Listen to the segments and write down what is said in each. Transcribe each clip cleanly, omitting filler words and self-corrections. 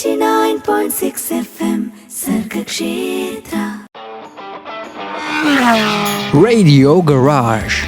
89.6 FM Sargakshetra Radio Garage.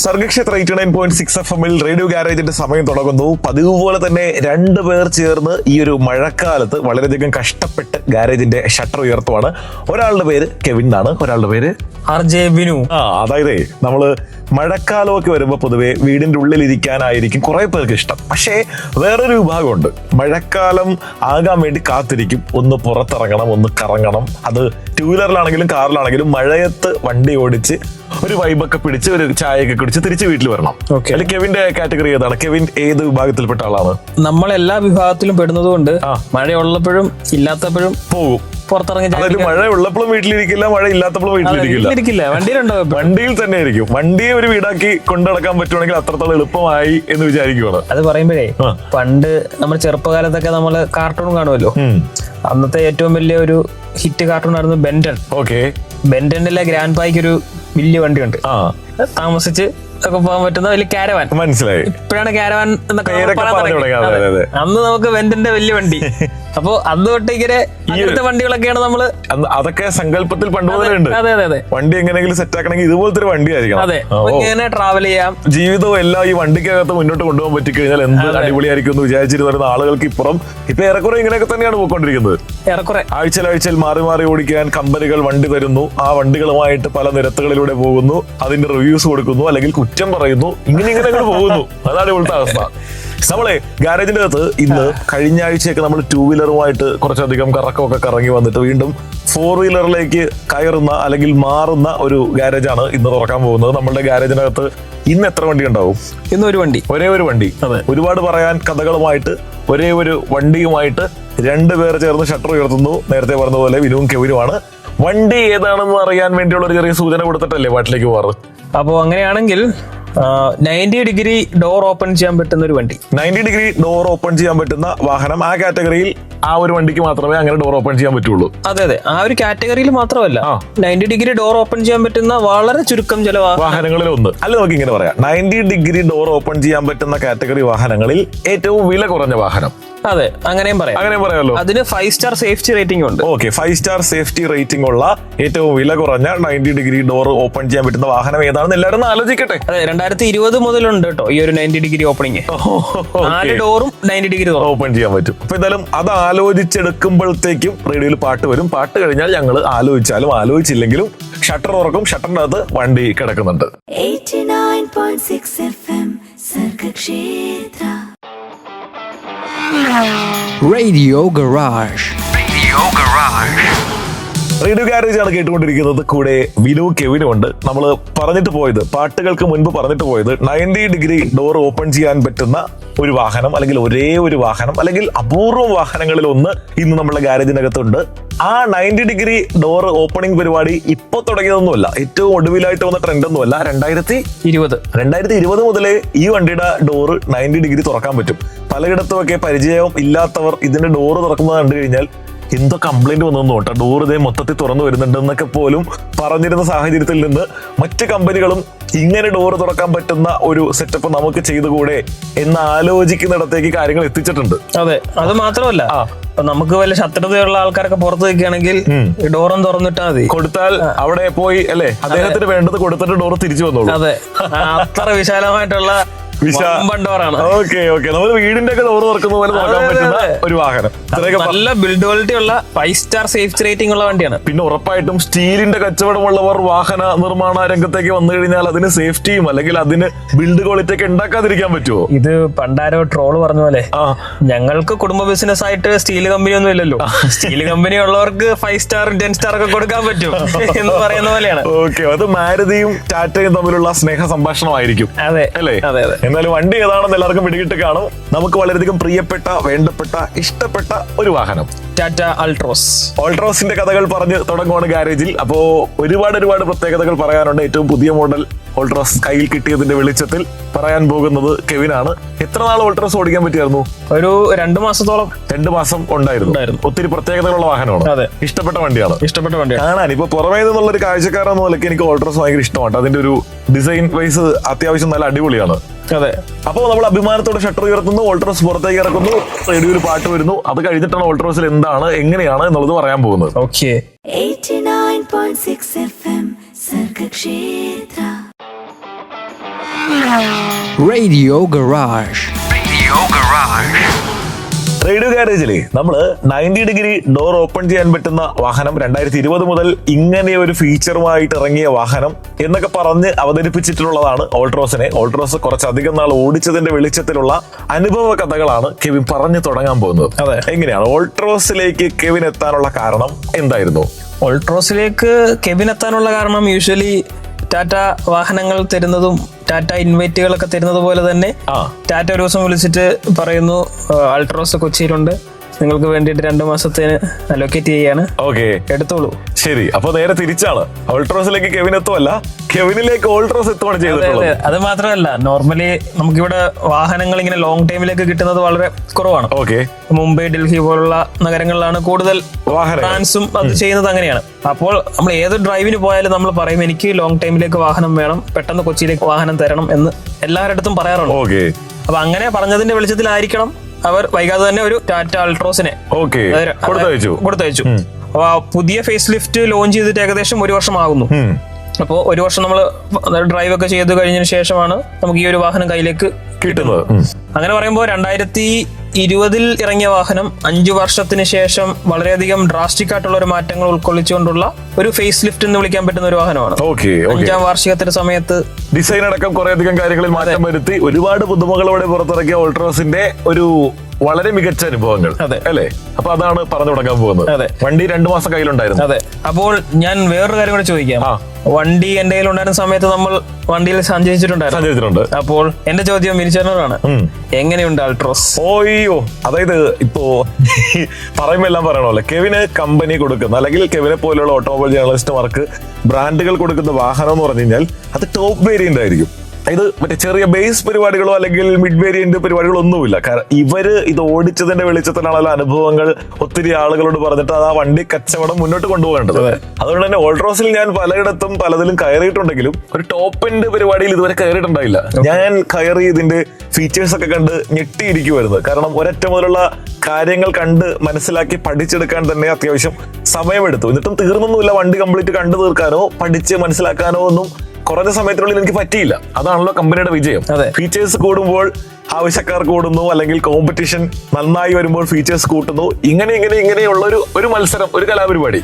Sargakshetra 89.6 FM-ൽ radio ഗാരേജിന്റെ സമയം തുടങ്ങുന്നു. പതിവ് പോലെ തന്നെ രണ്ടുപേർ ചേർന്ന് ഈ ഒരു മഴക്കാലത്ത് വളരെയധികം കഷ്ടപ്പെട്ട് ഗാരേജിന്റെ ഷട്ടർ ഉയർത്തുവാണ്. ഒരാളുടെ പേര് കെവിൻ എന്നാണ്, ഒരാളുടെ പേര് RJ വിനു. അതായത് നമ്മള് മഴക്കാലമൊക്കെ വരുമ്പോൾ പൊതുവെ വീടിന്റെ ഉള്ളിൽ ഇരിക്കാനായിരിക്കും കുറെ പേർക്ക് ഇഷ്ടം. പക്ഷേ വേറൊരു വിഭാഗമുണ്ട്, മഴക്കാലം ആകാൻ വേണ്ടി കാത്തിരിക്കും. ഒന്ന് പുറത്തിറങ്ങണം, ഒന്ന് കറങ്ങണം. അത് ടൂ വീലറിലാണെങ്കിലും കാറിലാണെങ്കിലും മഴയത്ത് വണ്ടി ഓടിച്ച് ഒരു വൈബൊക്കെ പിടിച്ച് ഒരു ചായയൊക്കെ കുടിച്ച് തിരിച്ച് വീട്ടിൽ വരണം. അല്ലെങ്കിൽ കെവിന്റെ കാറ്റഗറി ഏതാണ്? കെവിൻ ഏത് വിഭാഗത്തിൽപ്പെട്ട ആളാണ്? നമ്മൾ എല്ലാ വിഭാഗത്തിലും പെടുന്നതുകൊണ്ട് മഴയുള്ളപ്പോഴും ഇല്ലാത്തപ്പോഴും പോകും പുറത്തിറങ്ങി. അതായത് മഴ ഉള്ളപ്പോഴും വീട്ടിലിരിക്കില്ല, മഴ ഇല്ലാത്തപ്പോഴും വീട്ടിലിരിക്കില്ല. വണ്ടിയിൽ തന്നെ ആയിരിക്കും. വണ്ടിയെ ഒരു വീടാക്കി കൊണ്ടുനടക്കാൻ പറ്റുവാണെങ്കിൽ അത്രത്തോളം എളുപ്പമായി എന്ന് വിചാരിക്കുവാണ്. അത് പറയുമ്പോഴേ പണ്ട് നമ്മൾ ചെറുപ്പകാലത്തൊക്കെ നമ്മള് കാർട്ടൂൺ കാണുമല്ലോ. അന്നത്തെ ഏറ്റവും വലിയ ഒരു ഹിറ്റ് കാർട്ടൂൺ ആയിരുന്നു ബെൻഡൻ. ബെൻഡനിലെ ഗ്രാൻഡ് പായ്ക്ക് ഒരു വലിയ വണ്ടിയുണ്ട്. താമസിച്ച് ഒക്കെ പോകാൻ പറ്റുന്ന വലിയ കാരവാൻ. മനസ്സിലായി. ഇപ്പോഴാണ് കാരവാൻ എന്നൊക്കെ അന്ന് നമുക്ക് ബെൻഡന്റെ വലിയ വണ്ടി. അപ്പൊ അന്ന് തൊട്ട് ഇങ്ങനെ ഇങ്ങനത്തെ വണ്ടികളൊക്കെയാണ് നമ്മള്. അതൊക്കെ സങ്കല്പത്തിൽ പണ്ട് മുതലുണ്ട്. അതെ. വണ്ടി എങ്ങനെയെങ്കിലും സെറ്റ് ആക്കണമെങ്കിൽ ഇതുപോലത്തെ ഒരു വണ്ടി ആയിരിക്കണം. അതെ, ഇങ്ങനെ ട്രാവൽ ചെയ്യാം. ജീവിതവും എല്ലാം ഈ വണ്ടിക്കകത്ത് മുന്നോട്ട് കൊണ്ടുപോകാൻ പറ്റിക്കഴിഞ്ഞാൽ എന്ത് അടിപൊളിയായിരിക്കും എന്ന് വിചാരിച്ചിട്ട് വരുന്ന ആളുകൾക്ക് ഇപ്പുറം ഇപ്പൊ ഏറെക്കുറെ ഇങ്ങനെയൊക്കെ തന്നെയാണ് പോയിക്കൊണ്ടിരിക്കുന്നത്. ആഴ്ചയിൽ മാറി മാറി ഓടിക്കാൻ കമ്പനികൾ വണ്ടി തരുന്നു. ആ വണ്ടികളുമായിട്ട് പല നിരത്തുകളിലൂടെ പോകുന്നു, അതിന്റെ റിവ്യൂസ് കൊടുക്കുന്നു, അല്ലെങ്കിൽ കുറ്റം പറയുന്നു. ഇങ്ങനെ പോകുന്നു. അതാണ് ഇവിടുത്തെ അവസ്ഥ. നമ്മളെ ഗാരേജിന്റെ അകത്ത് ഇന്ന് കഴിഞ്ഞ ആഴ്ചയൊക്കെ നമ്മൾ ടൂ വീലറുമായിട്ട് കുറച്ചധികം കറക്കമൊക്കെ കറങ്ങി വന്നിട്ട് വീണ്ടും ഫോർ വീലറിലേക്ക് കയറുന്ന അല്ലെങ്കിൽ മാറുന്ന ഒരു ഗാരേജാണ് ഇന്ന് തുറക്കാൻ പോകുന്നത്. നമ്മളുടെ ഗാരേജിനകത്ത് ഇന്ന് എത്ര വണ്ടി ഉണ്ടാവും? ഇന്ന് ഒരു വണ്ടി, ഒരേ ഒരു വണ്ടി. ഒരുപാട് പറയാൻ കഥകളുമായിട്ട് ഒരേ ഒരു വണ്ടിയുമായിട്ട് രണ്ടുപേർ ചേർന്ന് ഷട്ടർ ഉയർത്തുന്നു. നേരത്തെ പറഞ്ഞതുപോലെ വിനുവും കെവിനുമാണ്. വണ്ടി ഏതാണെന്ന് അറിയാൻ വേണ്ടിയുള്ള ഒരു ചെറിയ സൂചന കൊടുത്തിട്ടല്ലേ പാട്ടിലേക്ക് പോവാറ്. അപ്പോ അങ്ങനെയാണെങ്കിൽ 90 ഡിഗ്രി ഡോർ ഓപ്പൺ ചെയ്യാൻ പറ്റുന്ന ഒരു വണ്ടി. 90 ഡിഗ്രി ഡോർ ഓപ്പൺ ചെയ്യാൻ പറ്റുന്ന വാഹനം, ആ കാറ്റഗറിയിൽ ആ ഒരു വണ്ടിക്ക് മാത്രമേ അങ്ങനെ ഡോർ ഓപ്പൺ ചെയ്യാൻ പറ്റുള്ളൂ. അതെ, ആ ഒരു കാറ്റഗറിയിൽ മാത്രമല്ല, 90 ഡിഗ്രി ഡോർ ഓപ്പൺ ചെയ്യാൻ പറ്റുന്ന വളരെ ചുരുക്കം ചില വാഹനങ്ങളിൽ ഒന്ന്. അല്ല, നമുക്ക് ഇങ്ങനെ പറയാം, 90 ഡിഗ്രി ഡോർ ഓപ്പൺ ചെയ്യാൻ പറ്റുന്ന കാറ്റഗറി വാഹനങ്ങളിൽ ഏറ്റവും വില കുറഞ്ഞ വാഹനം. അതെ, അങ്ങനെയും പറയാമല്ലോ. അതിന് 5 സ്റ്റാർ സേഫ്റ്റി റേറ്റിംഗ് ഉണ്ട്. 5 സ്റ്റാർ സേഫ്റ്റി റേറ്റിംഗ് ഉള്ള ഏറ്റവും വില കുറഞ്ഞ 90 ഡിഗ്രി ഡോർ ഓപ്പൺ ചെയ്യാൻ പറ്റുന്ന വാഹനം ഏതാണെന്ന് എല്ലാവരും ആലോചിക്കട്ടെ. അതെ, 2020 മുതലുണ്ട് കേട്ടോ ഈ ഒരു 90 ഡിഗ്രി ഓപ്പണിംഗ്. 4 ഡോറും 90 ഡിഗ്രി ഓപ്പൺ ചെയ്യാൻ പറ്റും. അപ്പൊ എന്തായാലും അത് ആലോചിച്ചെടുക്കുമ്പോഴത്തേക്കും റേഡിയോയിൽ പാട്ട് വരും. പാട്ട് കഴിഞ്ഞാൽ ഞങ്ങൾ ആലോചിച്ചാലും ആലോചിച്ചില്ലെങ്കിലും ഷട്ടർ തുറക്കും. ഷട്ടറിന്റെ അകത്ത് വണ്ടി കിടക്കുന്നുണ്ട്. 89.6 FM Sargakshetra Radio Garage. Radio garage ആണ് കേട്ടുകൊണ്ടിരിക്കുന്നത്. കൂടെ വിനു കെവിനും ഉണ്ട്. നമ്മൾ പറഞ്ഞിട്ട് പോയത്, പാട്ടുകൾക്ക് മുൻപ് പറഞ്ഞിട്ട് പോയത്, 90 ഡിഗ്രി ഡോർ ഓപ്പൺ ചെയ്യാൻ പറ്റുന്ന ഒരു വാഹനം, അല്ലെങ്കിൽ ഒരേ ഒരു വാഹനം, അല്ലെങ്കിൽ അപൂർവം വാഹനങ്ങളിൽ ഒന്ന് ഇന്ന് നമ്മുടെ ഗാരേജിനകത്തുണ്ട്. ആ 90 ഡിഗ്രി ഡോർ ഓപ്പണിംഗ് പരിപാടി ഇപ്പൊ തുടങ്ങിയതൊന്നുമല്ല, ഏറ്റവും ഒടുവിലായിട്ട് വന്ന ട്രെൻഡ് ഒന്നുമല്ല. 2020 മുതലേ ഈ വണ്ടിയുടെ ഡോറ് 90 ഡിഗ്രി തുറക്കാൻ പറ്റും. പലയിടത്തുമൊക്കെ പരിചയം ഇല്ലാത്തവർ ഇതിന്റെ ഡോറ് തുറക്കുന്നത് കണ്ടു കഴിഞ്ഞാൽ എന്തോ കംപ്ലൈന്റ് വന്നു കേട്ടോ, ഡോർ ഇതേ മൊത്തത്തിൽ തുറന്നു വരുന്നുണ്ട് എന്നൊക്കെ പോലും പറഞ്ഞിരുന്ന സാഹചര്യത്തിൽ നിന്ന് മറ്റ് കമ്പനികളും ഇങ്ങനെ ഡോറ് തുറക്കാൻ പറ്റുന്ന ഒരു സെറ്റപ്പ് നമുക്ക് ചെയ്തുകൂടെ എന്ന് ആലോചിക്കുന്നിടത്തേക്ക് കാര്യങ്ങൾ എത്തിച്ചിട്ടുണ്ട്. അതെ, അത് മാത്രമല്ല, നമുക്ക് വല്ല ശത്രുതയുള്ള ആൾക്കാരൊക്കെ പുറത്ത് നിൽക്കുകയാണെങ്കിൽ ഡോറും തുറന്നിട്ടാ മതി. കൊടുത്താൽ അവിടെ പോയി അല്ലെ, അദ്ദേഹത്തിന് വേണ്ടത് കൊടുത്തിട്ട് ഡോർ തിരിച്ചു വന്നോളൂ. അതെ, അത്ര വിശാലമായിട്ടുള്ള നമ്മൾ വീടിന്റെ ഒക്കെ ഡോർ തുറക്കുന്ന പോലെ നോക്കാൻ പറ്റുന്ന ഒരു വാഹനം. നല്ല ബിൽഡ് ക്വാളിറ്റി ഉള്ള 5 സ്റ്റാർ സേഫ്റ്റി റേറ്റിംഗ് ഉള്ള വണ്ടിയാണ്. പിന്നെ ഉറപ്പായിട്ടും സ്റ്റീലിന്റെ കച്ചവടമുള്ളവർ വാഹന നിർമ്മാണ രംഗത്തേക്ക് വന്നു കഴിഞ്ഞാൽ അതിന് സേഫ്റ്റിയും അല്ലെങ്കിൽ അതിന് ബിൽഡ് ക്വാളിറ്റി ഒക്കെ ഉണ്ടാക്കാതിരിക്കാൻ പറ്റുമോ? ഇത് പണ്ടാരോ ട്രോള് പറഞ്ഞ പോലെ ഞങ്ങൾക്ക് കുടുംബ ബിസിനസ് ആയിട്ട് സ്റ്റീൽ കമ്പനി ഒന്നും ഇല്ലല്ലോ, സ്റ്റീൽ കമ്പനി ഉള്ളവർക്ക് 5 സ്റ്റാർ 10 സ്റ്റാർ ഒക്കെ കൊടുക്കാൻ പറ്റും എന്ന് പറയുന്ന പോലെയാണ്. അത് മാരുതിയും ടാറ്റയും തമ്മിലുള്ള സ്നേഹ സംഭാഷണമായിരിക്കും. അതെ അല്ലേ? എന്നാലും വണ്ടി ഏതാണെന്ന് എല്ലാവർക്കും പിടികിട്ട് കാണും. നമുക്ക് വളരെയധികം പ്രിയപ്പെട്ട, വേണ്ടപ്പെട്ട, ഇഷ്ടപ്പെട്ട ഒരു വാഹനം ടാറ്റ ഓൾട്രോസിന്റെ കഥകൾ പറഞ്ഞു തുടങ്ങുവാണ് ഗാരേജിൽ. അപ്പോ ഒരുപാട് പ്രത്യേകതകൾ പറയാനുണ്ട്. ഏറ്റവും പുതിയ മോഡൽ ഓൾട്രോസ് കയ്യിൽ കിട്ടിയതിന്റെ വെളിച്ചത്തിൽ പറയാൻ പോകുന്നത് കെവിനാണ്. എത്ര നാൾ ഓൾട്രോസ് ഓടിക്കാൻ പറ്റിയായിരുന്നു? ഒരു 2 മാസത്തോളം. 2 മാസം ഉണ്ടായിരുന്നു. ഒത്തിരി പ്രത്യേകതകളുള്ള വാഹനമാണ്. ഇഷ്ടപ്പെട്ട വണ്ടിയാണ്. കാണാൻ ഇപ്പൊ പുറമേ നിന്നുള്ള ഒരു കാഴ്ചക്കാരെന്ന നിലയ്ക്ക് എനിക്ക് ഓൾട്രോസ് ഭയങ്കര ഇഷ്ടമാണ്. അതിന്റെ ഒരു ഡിസൈൻ വൈസ് അത്യാവശ്യം നല്ല അടിപൊളിയാണ്. അതെ. അപ്പോൾ നമ്മൾ അഭിമാനത്തോടെ ഷട്ടർ ഉയർത്തുന്നു, ഓൾട്രോസ് പുറത്തേക്ക് ഇറക്കുന്നു, റേഡിയോയിൽ പാട്ട് വരുന്നു. അത് കഴിഞ്ഞിട്ടാണ് ഓൾട്രോസിൽ എന്താണ് എങ്ങനെയാണ് എന്നുള്ളത് പറയാൻ പോകുന്നത്. Okay. 89.6 FM Sargakshetra. Radio Garage. Radio Garage. Radio ഗാരേജിലെ നമ്മള് 90 ഡിഗ്രി ഡോർ ഓപ്പൺ ചെയ്യാൻ പറ്റുന്ന വാഹനം, 2020 മുതൽ ഇങ്ങനെ ഒരു ഫീച്ചറുമായിട്ട് ഇറങ്ങിയ വാഹനം എന്നൊക്കെ പറഞ്ഞ് അവതരിപ്പിച്ചിട്ടുള്ളതാണ് ഓൾട്രോസിനെ. ഓൾട്രോസ് കുറച്ചധികം നാൾ ഓടിച്ചതിന്റെ വെളിച്ചത്തിലുള്ള അനുഭവ കഥകളാണ് കെവിൻ പറഞ്ഞു തുടങ്ങാൻ പോകുന്നത്. അതെ. എങ്ങനെയാണ് ഓൾട്രോസിലേക്ക് കെവിൻ എത്താനുള്ള കാരണം എന്തായിരുന്നു? ഓൾട്രോസിലേക്ക് കെവിൻ എത്താനുള്ള കാരണം യൂഷ്വലി ടാറ്റ വാഹനങ്ങൾ തരുന്നതും ടാറ്റ ഇൻവൈറ്റുകളൊക്കെ തരുന്നത് പോലെ തന്നെ ടാറ്റ ഒരു ദിവസം വിളിച്ചിട്ട് പറയുന്നു, അൾട്രോസ് കൊച്ചിയിലുണ്ട്, നിങ്ങൾക്ക് വേണ്ടിയിട്ട് 2 മാസത്തിന് അലോക്കേറ്റ് ചെയ്യാണ്, ഓക്കെ എടുത്തോളൂ. ശരി, അപ്പൊ നേരെ തിരിച്ചാണ്, ഓൾട്രോസിലേക്ക് കെവിൻ എത്തുമല്ല, കെവിനിലേക്ക് ഓൾട്രോസ് എത്തുകയാണ് ചെയ്തിട്ടുള്ളത്. അത് മാത്രമല്ല, നോർമലി നമുക്കിവിടെ വാഹനങ്ങൾ ഇങ്ങനെ ലോങ് ടൈമിലേക്ക് കിട്ടുന്നത് വളരെ കുറവാണ്. ഓക്കെ. മുംബൈ, ഡൽഹി പോലുള്ള നഗരങ്ങളിലാണ് കൂടുതൽ ബ്രാൻഡ്സും അത് ചെയ്യുന്നത്. അങ്ങനെയാണ്. അപ്പോൾ നമ്മൾ ഏത് ഡ്രൈവിന് പോയാലും നമ്മൾ പറയും, എനിക്ക് ലോങ് ടൈമിലേക്ക് വാഹനം വേണം, പെട്ടെന്ന് കൊച്ചിയിലേക്ക് വാഹനം തരണം എന്ന് എല്ലാവരുടെ അടുത്തും പറയാറുണ്ട്. ഓക്കെ. അപ്പൊ അങ്ങനെ പറഞ്ഞതിന്റെ വെളിച്ചത്തിലായിരിക്കണം അവർ വൈകാതെ തന്നെ ഒരു ടാറ്റ അൾട്രോസിനെ കൊടുത്തയച്ചു. അപ്പൊ പുതിയ ഫേസ് ലിഫ്റ്റ് ലോഞ്ച് ചെയ്തിട്ട് ഏകദേശം 1 വർഷം ആകുന്നു. അപ്പോൾ 1 വർഷം നമ്മൾ ഡ്രൈവ് ഒക്കെ ചെയ്ത് കഴിഞ്ഞതിന് ശേഷമാണ് നമുക്ക് ഈ ഒരു വാഹനം കയ്യിലേക്ക് കിട്ടുന്നത്. അങ്ങനെ പറയുമ്പോൾ 2020 ഇറങ്ങിയ വാഹനം 5 വർഷത്തിന് ശേഷം വളരെയധികം ഡ്രാസ്റ്റിക് ആയിട്ടുള്ള ഒരു മാറ്റങ്ങൾ ഉൾക്കൊള്ളിച്ചുകൊണ്ടുള്ള ഒരു ഫേസ് ലിഫ്റ്റ് എന്ന് വിളിക്കാൻ പറ്റുന്ന ഒരു വാഹനമാണ്. 5ാം വാർഷികത്തിന്റെ സമയത്ത് ഡിസൈൻ അടക്കം കുറേയധികം കാര്യങ്ങളിൽ മാറ്റം വരുത്തി ഒരുപാട് പുതുമകളോടെ പുറത്തിറക്കിയ ഓൾട്രോസിന്റെ ഒരു വളരെ മികച്ച അനുഭവങ്ങൾ അല്ലേ? അപ്പൊ അതാണ് പറഞ്ഞു തുടങ്ങാൻ പോകുന്നത്. വണ്ടി 2 മാസം കയ്യിലുണ്ടായിരുന്നു. അതെ. അപ്പോൾ ഞാൻ വേറൊരു കാര്യം കൂടെ ചോദിക്കാം. വണ്ടി എന്റെ കയ്യിൽ ഉണ്ടായിരുന്ന സമയത്ത് നമ്മൾ വണ്ടിയിൽ സഞ്ചരിച്ചിട്ടുണ്ട്. അപ്പോൾ എന്റെ ചോദ്യം വിനിച്ചറിനോടാണ്, എങ്ങനെയുണ്ട് അൾട്രോസ്? ഓയ്യോ, അതായത് ഇപ്പോ പറയുമ്പോ എല്ലാം പറയണല്ലോ, കെവിന് കമ്പനി കൊടുക്കുന്ന അല്ലെങ്കിൽ കെവിനെ പോലെയുള്ള ഓട്ടോമൊബൈൽ ജേർണലിസ്റ്റുമാർക്ക് ബ്രാൻഡുകൾ കൊടുക്കുന്ന വാഹനം എന്ന് പറഞ്ഞു കഴിഞ്ഞാൽ അത് ടോപ്പ് വേരിയന്റ് ആയിരിക്കും. ഇത് മറ്റേ ചെറിയ ബേസ് പരിപാടികളോ അല്ലെങ്കിൽ മിഡ് വേരിയന്റ് പരിപാടികളോ ഒന്നുമില്ല. കാരണം ഇവര് ഇത് ഓടിച്ചതിന്റെ വെളിച്ചത്തിലാണല്ലോ അനുഭവങ്ങൾ ഒത്തിരി ആളുകളോട് പറഞ്ഞിട്ട് അത് ആ വണ്ടി കച്ചവടം മുന്നോട്ട് കൊണ്ടുപോകേണ്ടത്. അതുകൊണ്ട് തന്നെ ഓൾട്രോസിൽ ഞാൻ പലയിടത്തും പലതിലും കയറിയിട്ടുണ്ടെങ്കിലും ഒരു ടോപ്പ് എൻഡ് പരിപാടിയിൽ ഇതുവരെ കയറിയിട്ടുണ്ടായില്ല. ഞാൻ കയറി ഇതിന്റെ ഫീച്ചേഴ്സ് ഒക്കെ കണ്ട് ഞെട്ടിയിരിക്കുമായിരുന്നു. കാരണം ഒരൊറ്റ മുതലുള്ള കാര്യങ്ങൾ കണ്ട് മനസ്സിലാക്കി പഠിച്ചെടുക്കാൻ തന്നെ അത്യാവശ്യം സമയമെടുത്തു. എന്നിട്ടും തീർന്നൊന്നുമില്ല, വണ്ടി കംപ്ലീറ്റ് കണ്ടു തീർക്കാനോ പഠിച്ച് മനസ്സിലാക്കാനോ ഒന്നും കുറഞ്ഞ സമയത്തിനുള്ളിൽ എനിക്ക് പറ്റിയില്ല. അതാണല്ലോ കമ്പനിയുടെ വിജയം. ഫീച്ചേഴ്സ് കൂടുമ്പോൾ ആവശ്യക്കാർ കൂടുന്നു, അല്ലെങ്കിൽ കോമ്പറ്റീഷൻ നന്നായി വരുമ്പോൾ ഫീച്ചേഴ്സ് കൂട്ടുന്നു. ഇങ്ങനെയുള്ള ഒരു മത്സരം, ഒരു കലാപരിപാടി.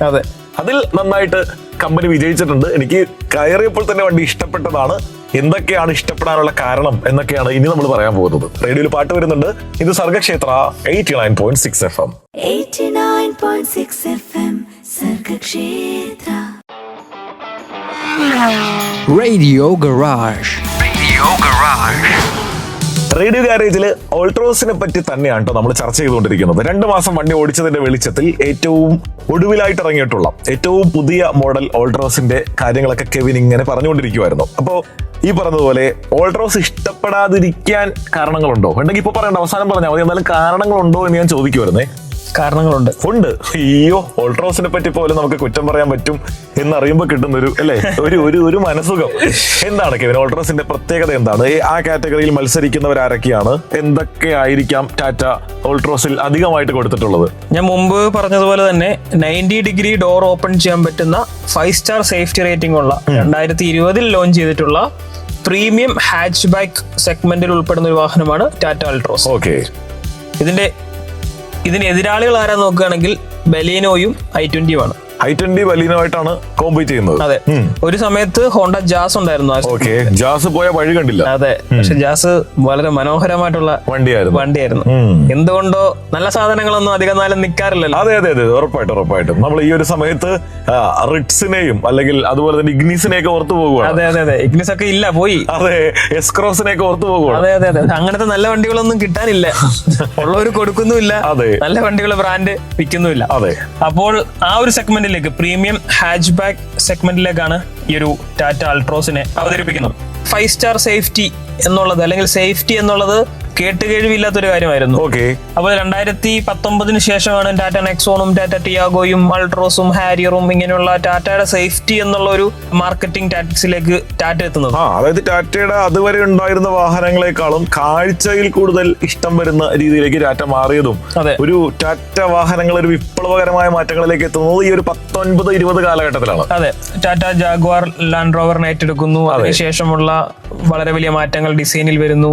അതിൽ നന്നായിട്ട് കമ്പനി വിജയിച്ചിട്ടുണ്ട്. എനിക്ക് കയറിയപ്പോൾ തന്നെ വണ്ടി ഇഷ്ടപ്പെട്ടതാണ്. എന്തൊക്കെയാണ് ഇഷ്ടപ്പെടാനുള്ള കാരണം എന്നൊക്കെയാണ് ഇനി നമ്മൾ പറയാൻ പോകുന്നത്. റേഡിയോയിൽ പാട്ട് വരുന്നുണ്ട്. ഇത് Sargakshetra 89.6 FM. 89.6 FM Sargakshetra. Radio Garage. Radio Garage. Radio ഗാരേജിൽ ഓൾട്രോസിനെ പറ്റി തന്നെയാണ് കേട്ടോ നമ്മൾ ചർച്ച ചെയ്തുകൊണ്ടിരിക്കുന്നത്. 2 മാസം വണ്ടി ഓടിച്ചതിന്റെ വെളിച്ചത്തിൽ ഏറ്റവും ഒടുവിലായിട്ട് ഇറങ്ങിയിട്ടുള്ള ഏറ്റവും പുതിയ മോഡൽ ഓൾട്രോസിന്റെ കാര്യങ്ങളൊക്കെ കെവിൻ ഇങ്ങനെ പറഞ്ഞുകൊണ്ടിരിക്കുവായിരുന്നു. അപ്പോ ഈ പറഞ്ഞതുപോലെ ഓൾട്രോസ് ഇഷ്ടപ്പെടാതിരിക്കാൻ കാരണങ്ങളുണ്ടോ? ഉണ്ടെങ്കിൽ ഇപ്പൊ പറയണ്ട, അവസാനം പറഞ്ഞാൽ മതി. എന്നാലും കാരണങ്ങളുണ്ടോ എന്ന് ഞാൻ ചോദിക്കുവായിരുന്നേ. കാരണങ്ങളുണ്ട്. അയ്യോ, ഓൾട്രോസിനെ പറ്റി പോലും നമുക്ക് കുറ്റം പറയാൻ പറ്റും എന്നറിയുമ്പോൾ കിട്ടുന്ന ഒരു അല്ലേ ഒരു മനസുഖം. എന്താണ് കെവിൻ ഓൾട്രോസിന്റെ പ്രത്യേകത? എന്താണ് ആ കാറ്റഗറിയിൽ മത്സരിക്കുന്നവരാരൊക്കെയാണ്? എന്തൊക്കെ ആയിരിക്കാം ടാറ്റ ഓൾട്രോസിൽ അധികമായിട്ട് കൊടുത്തിട്ടുള്ളത്? ഞാൻ മുമ്പ് പറഞ്ഞതുപോലെ തന്നെ 90 ഡിഗ്രി ഡോർ ഓപ്പൺ ചെയ്യാൻ പറ്റുന്ന 5 സ്റ്റാർ സേഫ്റ്റി റേറ്റിംഗ് ഉള്ള 2020 ലോഞ്ച് ചെയ്തിട്ടുള്ള പ്രീമിയം ഹാച്ച് ബാക്ക് സെഗ്മെന്റിൽ ഉൾപ്പെടുന്ന ഒരു വാഹനമാണ് ടാറ്റ അൾട്രോസ്. ഓക്കെ. ഇതിന് എതിരാളികൾ ആരാ നോക്കുകയാണെങ്കിൽ ബലീനോയും i20 i20 ബലീനോയായിട്ടാണ് കോമ്പീറ്റ് ചെയ്യുന്നത്. അതെ. ഒരു സമയത്ത് ഹോണ്ട ജാസ് ഉണ്ടായിരുന്നു. ജാസ് പോയ വഴി കണ്ടില്ല. അതെ. പക്ഷെ ജാസ് വളരെ മനോഹരമായിട്ടുള്ള വണ്ടിയായിരുന്നു. എന്തുകൊണ്ടോ നല്ല സാധനങ്ങളൊന്നും അധികം നാലം നിൽക്കാറില്ലല്ലോ. അതെ, ഉറപ്പായിട്ടും നമ്മൾ ഈ ഒരു സമയത്ത് റിറ്റ്സിനെയും അല്ലെങ്കിൽ അതുപോലെ തന്നെ ഇഗ്നിസിനെയൊക്കെ ഓർത്തു പോകുകയാണ്. അതെ. ഇഗ്നിസ് ഒക്കെ ഇല്ല, പോയി. അതെ, എസ്ക്രോസിനെയൊക്കെ ഓർത്തു പോകുകയാണ്. അതെ. അങ്ങനത്തെ നല്ല വണ്ടികളൊന്നും കിട്ടാനില്ല. ഉള്ളവർ കൊടുക്കുന്നുമില്ല. നല്ല വണ്ടികൾ ബ്രാൻഡ് വിൽക്കുന്നുമില്ല. അതെ. അപ്പോൾ ആ ഒരു സെഗ്മെന്റ് പ്രീമിയം ഹാച്ച് ബാക്ക് സെഗ്മെന്റിലേക്കാണ് ഈ ഒരു ടാറ്റ അൾട്രോസിനെ അവതരിപ്പിക്കുന്നത്. 5 സ്റ്റാർ സേഫ്റ്റി എന്നുള്ളത് അല്ലെങ്കിൽ സേഫ്റ്റി എന്നുള്ളത് കേട്ടുകേഴ്വില്ലാത്തൊരു കാര്യമായിരുന്നു. ഓക്കെ. അപ്പോൾ 2019 ശേഷമാണ് ടാറ്റ നെക്സോണും ടാറ്റ ടിയാഗോയും അൾട്രോസും ഹാരിയറും ഇങ്ങനെയുള്ള ടാറ്റയുടെ സേഫ്റ്റി എന്നുള്ള ഒരു മാർക്കറ്റിംഗ് ടാറ്റിക്സിലേക്ക് ടാറ്റ എത്തുന്നത്. അതായത് ടാറ്റയുടെ അതുവരെ ഉണ്ടായിരുന്ന വാഹനങ്ങളെക്കാളും കാഴ്ചയിൽ കൂടുതൽ ഇഷ്ടം വരുന്ന രീതിയിലേക്ക് ടാറ്റ മാറിയതും ഒരു ടാറ്റ വാഹനങ്ങൾ ഒരു വിപ്ലവകരമായ മാറ്റങ്ങളിലേക്ക് എത്തുന്നത് ഈ ഒരു 19-20 കാലഘട്ടത്തിലാണ്. അതെ, ടാറ്റ ജാഗ്വാർ ലാൻഡ് റോവറിനെ ഏറ്റെടുക്കുന്നു. അതിനുശേഷമുള്ള വളരെ വലിയ മാറ്റങ്ങൾ ഡിസൈനിൽ വരുന്നു.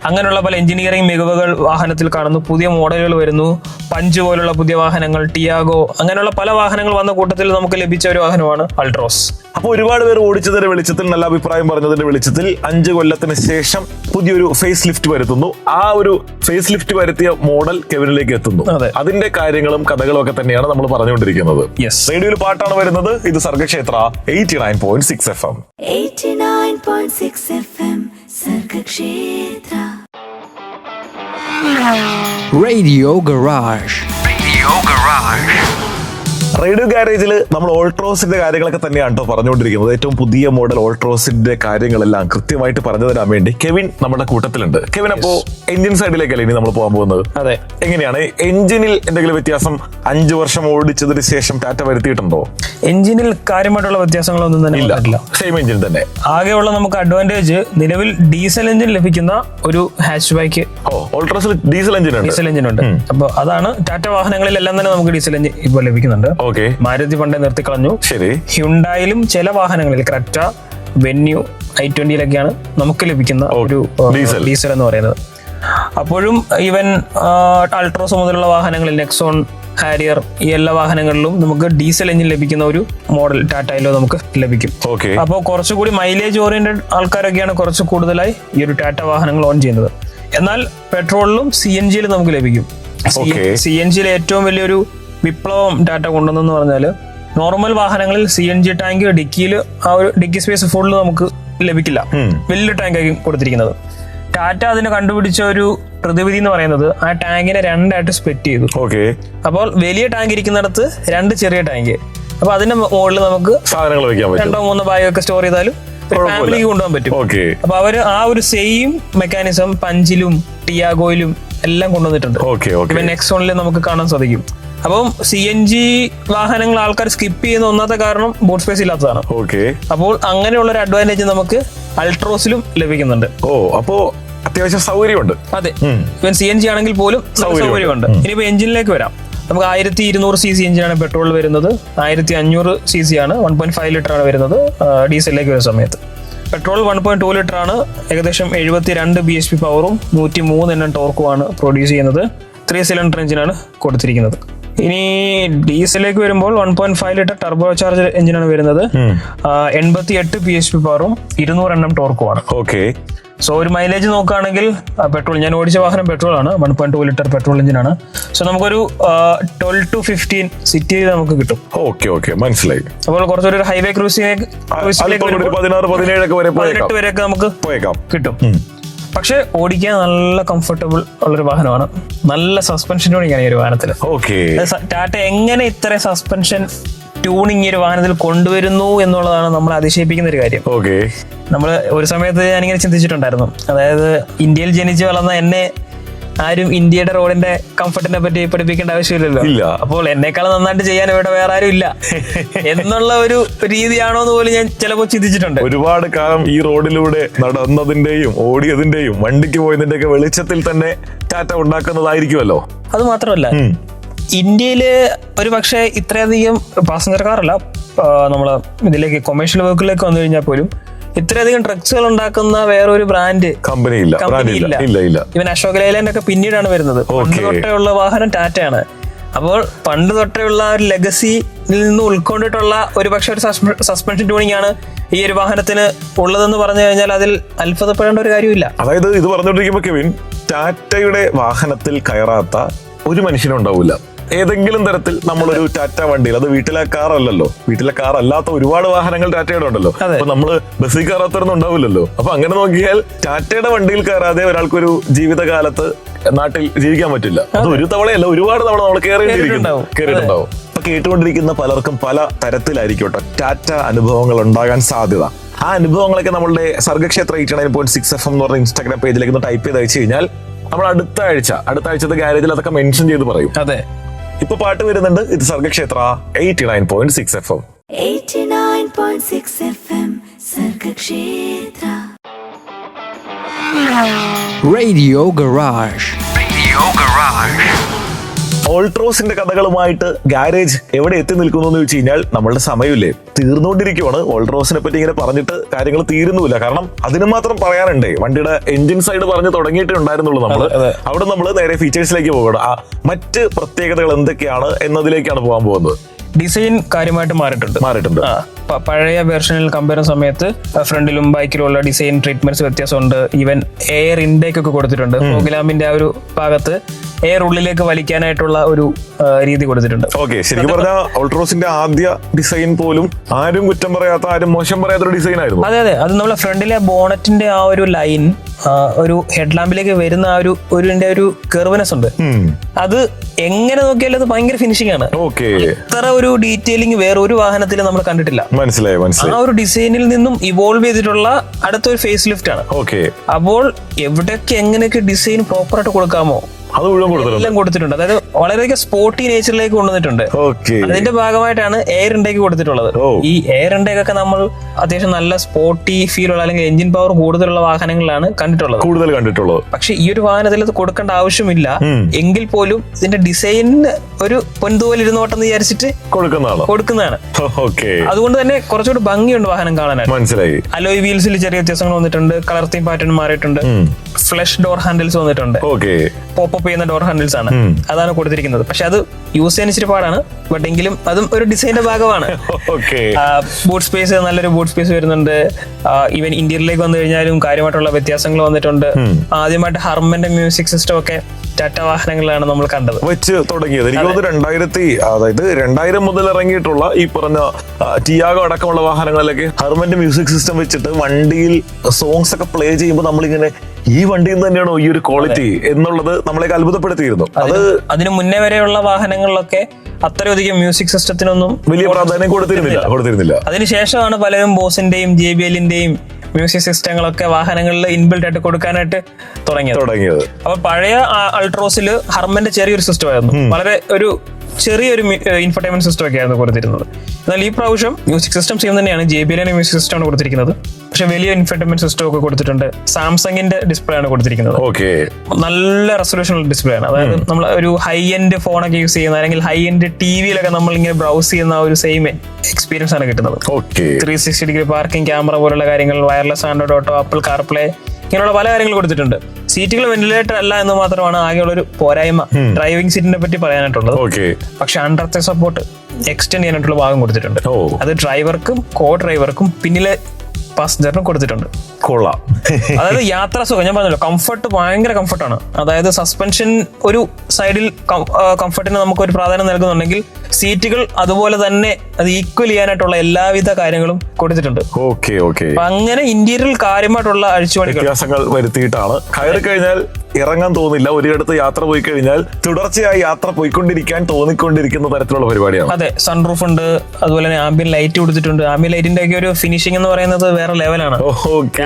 അങ്ങനെയുള്ള പല എഞ്ചിനീയറിംഗ് മികവുകൾ വാഹനത്തിൽ കാണുന്നു. പുതിയ മോഡലുകൾ വരുന്നു. പഞ്ച് പോലുള്ള പുതിയ വാഹനങ്ങൾ, ടിയാഗോ, അങ്ങനെയുള്ള പല വാഹനങ്ങൾ വന്ന കൂട്ടത്തിൽ നമുക്ക് ലഭിച്ച ഒരു വാഹനമാണ് അൾട്രോസ്. അപ്പോൾ ഒരുപാട് പേർ ഓടിച്ചതിന്റെ വെളിച്ചത്തിൽ, നല്ല അഭിപ്രായം പറഞ്ഞതിന്റെ വെളിച്ചത്തിൽ 5 കൊല്ലത്തിന് ശേഷം പുതിയൊരു ഫേസ് ലിഫ്റ്റ് വരുത്തുന്നു. ആ ഒരു ഫേസ് ലിഫ്റ്റ് വരുത്തിയ മോഡൽ കെവിനിലേക്ക് എത്തുന്നു. അതിന്റെ കാര്യങ്ങളും കഥകളും ഒക്കെ തന്നെയാണ് നമ്മൾ പറഞ്ഞുകൊണ്ടിരിക്കുന്നത്. റേഡിയോയിൽ പാട്ടാണ് വരുന്നത്. ഇത് Sargakshetra 89.6 FM. 89.6 FM Sargakshetra. Radio Garage. Radio Garage. Radio ഗാരേജിൽ നമ്മൾ ഓൾട്രോസിന്റെ കാര്യങ്ങളൊക്കെ തന്നെയാണ് കേട്ടോ പറഞ്ഞുകൊണ്ടിരിക്കുന്നത്. ഏറ്റവും പുതിയ മോഡൽ ഓൾട്രോസിന്റെ കാര്യങ്ങളെല്ലാം കൃത്യമായിട്ട് പറഞ്ഞു തരാൻ വേണ്ടി കെവിൻ നമ്മുടെ കൂട്ടത്തിലുണ്ട്. കെവിൻ, അപ്പോ എഞ്ചിൻ സൈഡിലേക്കല്ലേ ഇനി നമ്മൾ പോകാൻ പോകുന്നത്? അതെ. എങ്ങനെയാണ് എഞ്ചിനിൽ എന്തെങ്കിലും വ്യത്യാസം 5 വർഷം ഓടിച്ചതിന് ശേഷം ടാറ്റ വരുത്തിയിട്ടുണ്ടോ? എഞ്ചിനിൽ കാര്യമായിട്ടുള്ള വ്യത്യാസങ്ങളൊന്നും തന്നെ ഇല്ല. സെയിം എഞ്ചിൻ തന്നെ. ആകെയുള്ള നമുക്ക് അഡ്വാൻറ്റേജ് നിലവിൽ ഡീസൽ എഞ്ചിൻ ലഭിക്കുന്ന ഒരു ഹാച്ച് ബാക്ക്. ഓൾട്രോസിൽ ഡീസൽ എഞ്ചിൻ ഉണ്ട്. അപ്പൊ അതാണ് ടാറ്റ വാഹനങ്ങളിലെല്ലാം തന്നെ നമുക്ക് ഡീസൽ എഞ്ചിൻ ഇപ്പോൾ ലഭിക്കുന്നുണ്ട്. മാരുതി പണ്ടേ നിർത്തിക്കളഞ്ഞു. ശരി. ഹ്യുണ്ടായിലും ചില വാഹനങ്ങളിൽ ക്രെറ്റ, വെന്യൂ, i20 നമുക്ക് ലഭിക്കുന്ന ഒരു ഡീസൽ എന്ന് പറയുന്നത്. അപ്പോഴും ഈവൻ അൾട്രോസ് മുതലുള്ള വാഹനങ്ങളിൽ, നെക്സോൺ, ഹാരിയർ, ഈ എല്ലാ വാഹനങ്ങളിലും നമുക്ക് ഡീസൽ എഞ്ചിൻ ലഭിക്കുന്ന ഒരു മോഡൽ ടാറ്റയിലോ നമുക്ക് ലഭിക്കും. അപ്പോൾ കുറച്ചുകൂടി മൈലേജ് ഓറിയന്റഡ് ആൾക്കാരൊക്കെയാണ് കുറച്ച് കൂടുതലായി ഈ ഒരു ടാറ്റ വാഹനങ്ങൾ ഓൺ ചെയ്യുന്നത്. എന്നാൽ പെട്രോളിലും CNGയിലും നമുക്ക് ലഭിക്കും. CNGയിലെ ഏറ്റവും വലിയൊരു വിപ്ലവം ടാറ്റ കൊണ്ടുവന്നെന്ന് പറഞ്ഞാൽ, നോർമൽ വാഹനങ്ങളിൽ CNG ടാങ്ക് ഡിക്കിയിൽ ആ ഒരു ഡിക്കി സ്പേസ് ഫുള്ള് നമുക്ക് ലഭിക്കില്ല. വലിയ ടാങ്കായി കൊടുത്തിരിക്കുന്നത്. ടാറ്റ അതിനെ കണ്ടുപിടിച്ച ഒരു പ്രതിവിധി എന്ന് പറയുന്നത് ആ ടാങ്കിനെ 2ആയിട്ട് സ്പ്ലിറ്റ് ചെയ്തു. അപ്പോൾ വലിയ ടാങ്ക് ഇരിക്കുന്നിടത്ത് 2 ചെറിയ ടാങ്ക്. അപ്പൊ അതിന്റെ മുകളിൽ നമുക്ക് സാധനങ്ങൾ 2-3 ബാഗൊക്കെ സ്റ്റോർ ചെയ്താലും ഫാമിലിക്ക് കൊണ്ടുപോകാൻ പറ്റും. അപ്പൊ അവര് ആ ഒരു സെയിം മെക്കാനിസം പഞ്ചിലും ടിയാഗോയിലും എല്ലാം കൊണ്ടുവന്നിട്ടുണ്ട്. ഇവൻ നെക്സോണിൽ നമുക്ക് കാണാൻ സാധിക്കും. അപ്പം CNG വാഹനങ്ങൾ ആൾക്കാർ സ്കിപ്പ് ചെയ്യുന്ന ഒന്നാമത്തെ കാരണം ബൂട്ട് സ്പേസ് ഇല്ലാത്തതാണ്. അപ്പോൾ അങ്ങനെയുള്ള ഒരു അഡ്വാൻറ്റേജ് നമുക്ക് അൾട്രോസിലും ലഭിക്കുന്നുണ്ട്. അപ്പോ അത്യാവശ്യം സൗകര്യമുണ്ട്. അതെ, ഇവൻ CNG ആണെങ്കിൽ പോലും സൗകര്യമുണ്ട്. ഇനിയിപ്പോ എഞ്ചിനിലേക്ക് വരാം. നമുക്ക് 1200 cc എഞ്ചിനാണ് പെട്രോൾ വരുന്നത്. 1500 cc ആണ്, 1.5 ലിറ്റർ ആണ് വരുന്നത് ഡീസലിലേക്ക് വരുന്ന സമയത്ത്. പെട്രോൾ 1.2 ലിറ്റർ ആണ്, ഏകദേശം 72 bhp പവറും 103 Nm ടോർക്കുമാണ് പ്രൊഡ്യൂസ് ചെയ്യുന്നത്. 3 സിലിണ്ടർ എഞ്ചിനാണ് കൊടുത്തിരിക്കുന്നത്. ഇനി ഡീസലിലേക്ക് വരുമ്പോൾ 1.5 ലിറ്റർ ടർബോ ചാർജ് എഞ്ചിനാണ് വരുന്നത്. 88 bhp പവറും 200 Nm ടോർക്കുമാണ്. സോ ഒരു മൈലേജ് നോക്കുകയാണെങ്കിൽ പെട്രോൾ, ഞാൻ ഓടിച്ച വാഹനം പെട്രോൾ ആണ്, 1.2 ലിറ്റർ പെട്രോൾ എഞ്ചിനാണ്. സോ നമുക്കൊരു 12 to 15 സിറ്റി നമുക്ക് കിട്ടും. മനസ്സിലായി. അപ്പോൾ കുറച്ചൊരു ഹൈവേ ക്രൂസിലേക്ക് 18 വരെയൊക്കെ നമുക്ക് കിട്ടും. പക്ഷെ ഓടിക്കാൻ നല്ല കംഫർട്ടബിൾ ഉള്ളൊരു വാഹനമാണ്. നല്ല സസ്പെൻഷൻ ട്യൂണിംഗ് ആണ് ഈ ഒരു വാഹനത്തിൽ. ടാറ്റ എങ്ങനെ ഇത്ര സസ്പെൻഷൻ ട്യൂണിങ് ഈ ഒരു വാഹനത്തിൽ കൊണ്ടുവരുന്നു എന്നുള്ളതാണ് നമ്മൾ അതിശയിപ്പിക്കുന്ന ഒരു കാര്യം. നമ്മൾ ഒരു സമയത്ത് ഞാനിങ്ങനെ ചിന്തിച്ചിട്ടുണ്ടായിരുന്നു, അതായത് ഇന്ത്യയിൽ ജനിച്ചു വളർന്ന എന്നെ ആരും ഇന്ത്യയുടെ റോഡിന്റെ കംഫർട്ടിനെ പറ്റി പഠിപ്പിക്കേണ്ട ആവശ്യമില്ലല്ലോ. അപ്പോൾ എന്നെക്കാളും നന്നായിട്ട് ചെയ്യാൻ ഇവിടെ വേറെ ആരും ഇല്ല എന്നുള്ള ഒരു രീതിയാണോ എന്ന് പോലും ഞാൻ ചിലപ്പോൾ ചിന്തിച്ചിട്ടുണ്ട്. ഒരുപാട് കാലം ഈ റോഡിലൂടെ നടന്നതിന്റെയും ഓടിയതിന്റെയും വണ്ടിക്ക് പോയതിന്റെ ഒക്കെ വെളിച്ചത്തിൽ തന്നെ ടാറ്റ ഉണ്ടാക്കുന്നതായിരിക്കുമല്ലോ. അത് മാത്രമല്ല, ഇന്ത്യയില് ഒരു പക്ഷേ ഇത്രയധികം പാസഞ്ചർ കാറല്ല, നമ്മള് ഇതിലേക്ക് കൊമേഴ്ഷ്യൽ വെഹിക്കിളിലേക്ക് വന്നു കഴിഞ്ഞാൽ പോലും ഇത്രയധികം ട്രക്സുകൾ ഉണ്ടാക്കുന്ന വേറൊരു ബ്രാൻഡ് കമ്പനി ഇല്ല. ഇവൻ അശോക് ലൈലാൻഡ് ഒക്കെ പിന്നീടാണ് വരുന്നത്. പണ്ട് തൊട്ടേ ഉള്ള വാഹനം ടാറ്റയാണ്. അപ്പോൾ പണ്ട് തൊട്ടേയുള്ള ഒരു ലെഗസിയിൽ നിന്ന് ഉൾക്കൊണ്ടിട്ടുള്ള ഒരു പക്ഷെ ഒരു സസ്പെൻഷൻ ട്യൂണിംഗ് ആണ് ഈ ഒരു വാഹനത്തിന് ഉള്ളതെന്ന് പറഞ്ഞു കഴിഞ്ഞാൽ അതിൽ അത്ഭുതപ്പെടേണ്ട ഒരു കാര്യമില്ല. അതായത് ഇത് പറഞ്ഞുകൊണ്ടിരിക്കുമ്പോൾ കെവിൻ, ടാറ്റയുടെ വാഹനത്തിൽ കയറാത്ത ഒരു മനുഷ്യനും ഉണ്ടാവില്ല. ഏതെങ്കിലും തരത്തിൽ നമ്മളൊരു ടാറ്റ വണ്ടിയിൽ, അത് വീട്ടിലെ കാർ അല്ലല്ലോ, വീട്ടിലെ കാർ അല്ലാത്ത ഒരുപാട് വാഹനങ്ങൾ ടാറ്റയുടെ ഉണ്ടല്ലോ. അപ്പൊ നമ്മള് ബസ്സിൽ കയറാത്തവരൊന്നും ഉണ്ടാവില്ലല്ലോ. അപ്പൊ അങ്ങനെ നോക്കിയാൽ ടാറ്റയുടെ വണ്ടിയിൽ കയറാതെ ഒരാൾക്കൊരു ജീവിതകാലത്ത് നാട്ടിൽ ജീവിക്കാൻ പറ്റില്ല. അത് ഒരു തവണയല്ല, ഒരുപാട് തവണ നമ്മൾ കേറിയിട്ടുണ്ടാവും. അപ്പൊ കേട്ടുകൊണ്ടിരിക്കുന്ന പലർക്കും പല തരത്തിലായിരിക്കും ടാറ്റ അനുഭവങ്ങൾ ഉണ്ടാകാൻ സാധ്യത. ആ അനുഭവങ്ങളൊക്കെ നമ്മളുടെ സർഗക്ഷേത്ര 89.6 FM എന്ന് പറഞ്ഞ ഇൻസ്റ്റാഗ്രാം പേജിലേക്ക് ടൈപ്പ് ചെയ്ത് അയച്ചു കഴിഞ്ഞാൽ നമ്മൾ അടുത്ത ആഴ്ചത്തെ ഗാരേജിൽ അതൊക്കെ മെൻഷൻ ചെയ്ത് പറയും. അതെ. ഇപ്പൊ പാട്ട് വരുന്നുണ്ട്. ഇത് Sargakshetra 89.6 FM. 89.6 FM Sargakshetra. Radio Garage. ഓൾട്രോസിന്റെ കഥകളുമായിട്ട് ഗാരേജ് എവിടെ എത്തി നിൽക്കുന്നു എന്ന് വെച്ച് കഴിഞ്ഞാൽ നമ്മളുടെ സമയമില്ലേ തീർന്നുകൊണ്ടിരിക്കുവാണ്. ഓൾട്രോസിനെ പറ്റി ഇങ്ങനെ പറഞ്ഞിട്ട് കാര്യങ്ങൾ തീരുന്നുമില്ല. കാരണം അതിന് മാത്രം പറയാനുണ്ടേ. വണ്ടിയുടെ എഞ്ചിൻ സൈഡ് പറഞ്ഞു തുടങ്ങിയിട്ടേ ഉണ്ടായിരുന്നുള്ളൂ നമ്മള്. അവിടെ നമ്മൾ നേരെ ഫീച്ചേഴ്സിലേക്ക് പോകണം. മറ്റ് പ്രത്യേകതകൾ എന്തൊക്കെയാണ് എന്നതിലേക്കാണ് പോകാൻ പോകുന്നത്. ഡിസൈൻ കാര്യമായിട്ട് മാറിയിട്ടുണ്ട്. പഴയ വെർഷനിൽ കമ്പയർ ചെയ്യുന്ന സമയത്ത് ഫ്രണ്ടിലും ബൈക്കിലും ഉള്ള ഡിസൈൻ ട്രീറ്റ്മെന്റ്സ് വ്യത്യാസമുണ്ട്. ഈവൻ എയർ ഇൻടേക്ക് ഒക്കെ കൊടുത്തിട്ടുണ്ട്. ഫോഗ്ലാമ്പിന്റെ ആ ഒരു ഭാഗത്ത് എയർ ഉള്ളിലേക്ക് വലിക്കാനായിട്ടുള്ള ഒരു രീതി കൊടുത്തിട്ടുണ്ട്. ഓക്കെ, ശരിക്കും പറഞ്ഞാൽ ഓൾട്രോസിന്റെ ആദ്യ ഡിസൈൻ പോലും ആരും കുറ്റം പറയാത്ത, ആരും മോശം പറയാത്ത ഒരു ഡിസൈൻ ആയിരുന്നു. അതെ, അത് നമ്മളെ ഫ്രണ്ടിലെ ബോണറ്റിന്റെ ആ ഒരു ലൈൻ ഒരു ഹെഡ്ലാമ്പിലേക്ക് വരുന്ന ആ ഒരു കെർവ്നെസ് ഉണ്ട്. അത് എങ്ങനെ നോക്കിയാലും അത് ഭയങ്കര ഫിനിഷിംഗ് ആണ്. ഇത്ര ഒരു ഡീറ്റെയിലിംഗ് വേറെ ഒരു വാഹനത്തിൽ നമ്മൾ കണ്ടിട്ടില്ല. മനസ്സിലായി. ആ ഒരു ഡിസൈനിൽ നിന്നും ഇവോൾവ് ചെയ്തിട്ടുള്ള അടുത്തൊരു ഫേസ് ലിഫ്റ്റ് ആണ്. അപ്പോൾ എവിടെയൊക്കെ എങ്ങനെയൊക്കെ ഡിസൈൻ പ്രോപ്പർ ആയിട്ട് കൊടുക്കാമോ എല്ലാം കൊടുത്തിട്ടുണ്ട്. അതായത് വളരെയധികം സ്പോർട്ടി നേച്ചറിലേക്ക് കൊണ്ടുവന്നിട്ടുണ്ട്. അതിന്റെ ഭാഗമായിട്ടാണ് എയർ ഇൻടേക്ക് കൊടുത്തിട്ടുള്ളത്. ഈ എയർ ഇൻടേക്ക് ഒക്കെ നമ്മൾ അത്യാവശ്യം നല്ല സ്പോർട്ടി ഫീൽ ഉള്ള അല്ലെങ്കിൽ എഞ്ചിൻ പവർ കൂടുതലുള്ള വാഹനങ്ങളിലാണ് കണ്ടിട്ടുള്ളത്. പക്ഷെ ഈ ഒരു വാഹനത്തിൽ അത് കൊടുക്കേണ്ട ആവശ്യമില്ല. എങ്കിൽ പോലും ഇതിന്റെ ഡിസൈനിന് ഒരു പൊൻതൂവൽ ഇരുന്നോട്ടെന്ന് വിചാരിച്ചിട്ട് കൊടുക്കുന്നതാണ്. അതുകൊണ്ട് തന്നെ കുറച്ചുകൂടി ഭംഗിയുണ്ട് വാഹനം കാണാനായിട്ട്. മനസ്സിലായി. അലോയ് വീൽസിൽ ചെറിയ വ്യത്യാസങ്ങൾ വന്നിട്ടുണ്ട്. കളർ തീം പാറ്റേൺ മാറിയിട്ടുണ്ട്. ഫ്ലഷ് ഡോർ ഹാൻഡിൽസ് വന്നിട്ടുണ്ട്. പോപ്പപ്പ് ചെയ്യുന്ന ഡോർ ഹാൻഡിൽസ് ആണ് അതാണ് കൊടുത്തിരിക്കുന്നത്. പക്ഷെ അത് യൂസ് ചെയ്യാൻ ഇച്ചിരി പാടാണ്. ബട്ട് എങ്കിലും അതും ഒരു ഡിസൈനിന്റെ ഭാഗമാണ്. ബൂട്ട് സ്പേസ്, നല്ലൊരു ബൂട്ട് സ്പേസ് വരുന്നുണ്ട്. ഈവൻ ഇന്റീരിയറിലേക്ക് വന്നു കഴിഞ്ഞാലും കാര്യമായിട്ടുള്ള വ്യത്യാസങ്ങൾ വന്നിട്ടുണ്ട്. ആദ്യമായിട്ട് ഹർമന്റെ മ്യൂസിക് സിസ്റ്റം ഒക്കെ ടാറ്റ വാഹനങ്ങളിലാണ് നമ്മൾ കണ്ടത് വെച്ച് തുടങ്ങിയത്. എനിക്ക് തോന്നുന്നു 2000 മുതൽ ഇറങ്ങിയിട്ടുള്ള ഈ പറഞ്ഞ ടിയാഗോ അടക്കമുള്ള വാഹനങ്ങളിലൊക്കെ ഹർമന്റെ മ്യൂസിക് സിസ്റ്റം വെച്ചിട്ട് വണ്ടിയിൽ സോങ്സ് ഒക്കെ പ്ലേ ചെയ്യുമ്പോൾ നമ്മളിങ്ങനെ ഈ വണ്ടിയിൽ തന്നെയാണോ ഈ ഒരു ക്വാളിറ്റി എന്നുള്ളത് നമ്മളെ അത്ഭുതപ്പെടുത്തിയിരുന്നു. അതിന് മുന്നേ വരെയുള്ള വാഹനങ്ങളിലൊക്കെ അത്രയധികം മ്യൂസിക് സിസ്റ്റത്തിനൊന്നും വലിയ പ്രാധാന്യം കൊടുത്തിരുന്നില്ല. അതിനുശേഷമാണ് പലരും ബോസിന്റെയും JBLന്റെയും മ്യൂസിക് സിസ്റ്റങ്ങളൊക്കെ വാഹനങ്ങളിൽ ഇൻബിൽറ്റ് ആയിട്ട് കൊടുക്കാനായിട്ട് തുടങ്ങിയത്. അപ്പൊ പഴയ അൾട്രോസിൽ ഹർമന്റെ ചെറിയൊരു സിസ്റ്റം ആയിരുന്നു. വളരെ ചെറിയൊരു ഇൻഫർടൈൻമെന്റ് സിസ്റ്റം ഒക്കെ ആയിരുന്നു കൊടുത്തിരുന്നത്. എന്നാൽ ഈ പ്രാവശ്യം മ്യൂസിക് സിസ്റ്റം സെയിം തന്നെയാണ്. JBLന്റെ മ്യൂസിക് സിസ്റ്റം ആണ് കൊടുത്തിരിക്കുന്നത്. പക്ഷെ വലിയ ഇൻഫർടൈൻമെന്റ് സിസ്റ്റം ഒക്കെ കൊടുത്തിട്ടുണ്ട്. സാംസങ്ങിന്റെ ഡിസ്പ്ലേ ആണ് കൊടുത്തിരിക്കുന്നത്. നല്ല റെസൊല്യൂഷൻ ഡിസ്പ്ലേ ആണ്. അതായത് നമ്മൾ ഒരു ഹൈ എൻഡ് ഫോണൊക്കെ യൂസ് ചെയ്യുന്ന അല്ലെങ്കിൽ ഹൈ എൻഡ് ടിവിയിലൊക്കെ നമ്മൾ ഇങ്ങനെ ബ്രൗസ് ചെയ്യുന്ന ഒരു സെയിം എക്സ്പീരിയൻസ് ആണ് കിട്ടുന്നത്. 360 ഡിഗ്രി പാർക്കിംഗ് ക്യാമറ പോലുള്ള കാര്യങ്ങൾ, wireless Android auto, apple CarPlay, ഇങ്ങനെയുള്ള പല കാര്യങ്ങൾ കൊടുത്തിട്ടുണ്ട്. സീറ്റുകൾ വെന്റിലേറ്റർ അല്ല എന്ന് മാത്രമാണ് ആകെയുള്ള ഒരു പോരായ്മ ഡ്രൈവിംഗ് സീറ്റിനെ പറ്റി പറയാനായിട്ടുള്ളത്. പക്ഷെ അണ്ടർ സപ്പോർട്ട് എക്സ്റ്റെൻഡ് ചെയ്യാനായിട്ടുള്ള ഭാഗം കൊടുത്തിട്ടുണ്ട്. അത് ഡ്രൈവർക്കും കോ ഡ്രൈവർക്കും പിന്നിലെ പാസഞ്ചറിനും കൊടുത്തിട്ടുണ്ട്. കൊള്ളാം. അതായത് യാത്രാ സുഖം ഞാൻ പറഞ്ഞല്ലോ, കംഫർട്ട് ഭയങ്കര കംഫർട്ടാണ്. അതായത് സസ്പെൻഷൻ ഒരു സൈഡിൽ കംഫർട്ടിന് നമുക്ക് ഒരു പ്രാധാന്യം നൽകുന്നുണ്ടെങ്കിൽ സീറ്റുകൾ അതുപോലെ തന്നെ അത് ഈക്വൽ ചെയ്യാനായിട്ടുള്ള എല്ലാവിധ കാര്യങ്ങളും കൊടുത്തിട്ടുണ്ട്. അപ്പൊ അങ്ങനെ ഇന്റീരിയറിൽ കാര്യമായിട്ടുള്ള വ്യത്യാസങ്ങൾ വരുത്തിയിട്ടാണ്. കയറി കഴിഞ്ഞാൽ ഇറങ്ങാൻ തോന്നില്ല. ഒരിടത്ത് യാത്ര പോയി കഴിഞ്ഞാൽ തുടർച്ചയായി യാത്ര പോയിക്കൊണ്ടിരിക്കാൻ തോന്നിക്കൊണ്ടിരിക്കുന്ന തരത്തിലുള്ള പരിപാടിയാണ്. അതെ, സൺറൂഫ് ഉണ്ട്. അതുപോലെ തന്നെ ആംബിയൻ ലൈറ്റ് കൊടുത്തിട്ടുണ്ട്. ആംബിയൻ ലൈറ്റിന്റെ ഒക്കെ ഒരു ഫിനിഷിംഗ് എന്ന് പറയുന്നത് വേറെ ലെവലാണ്.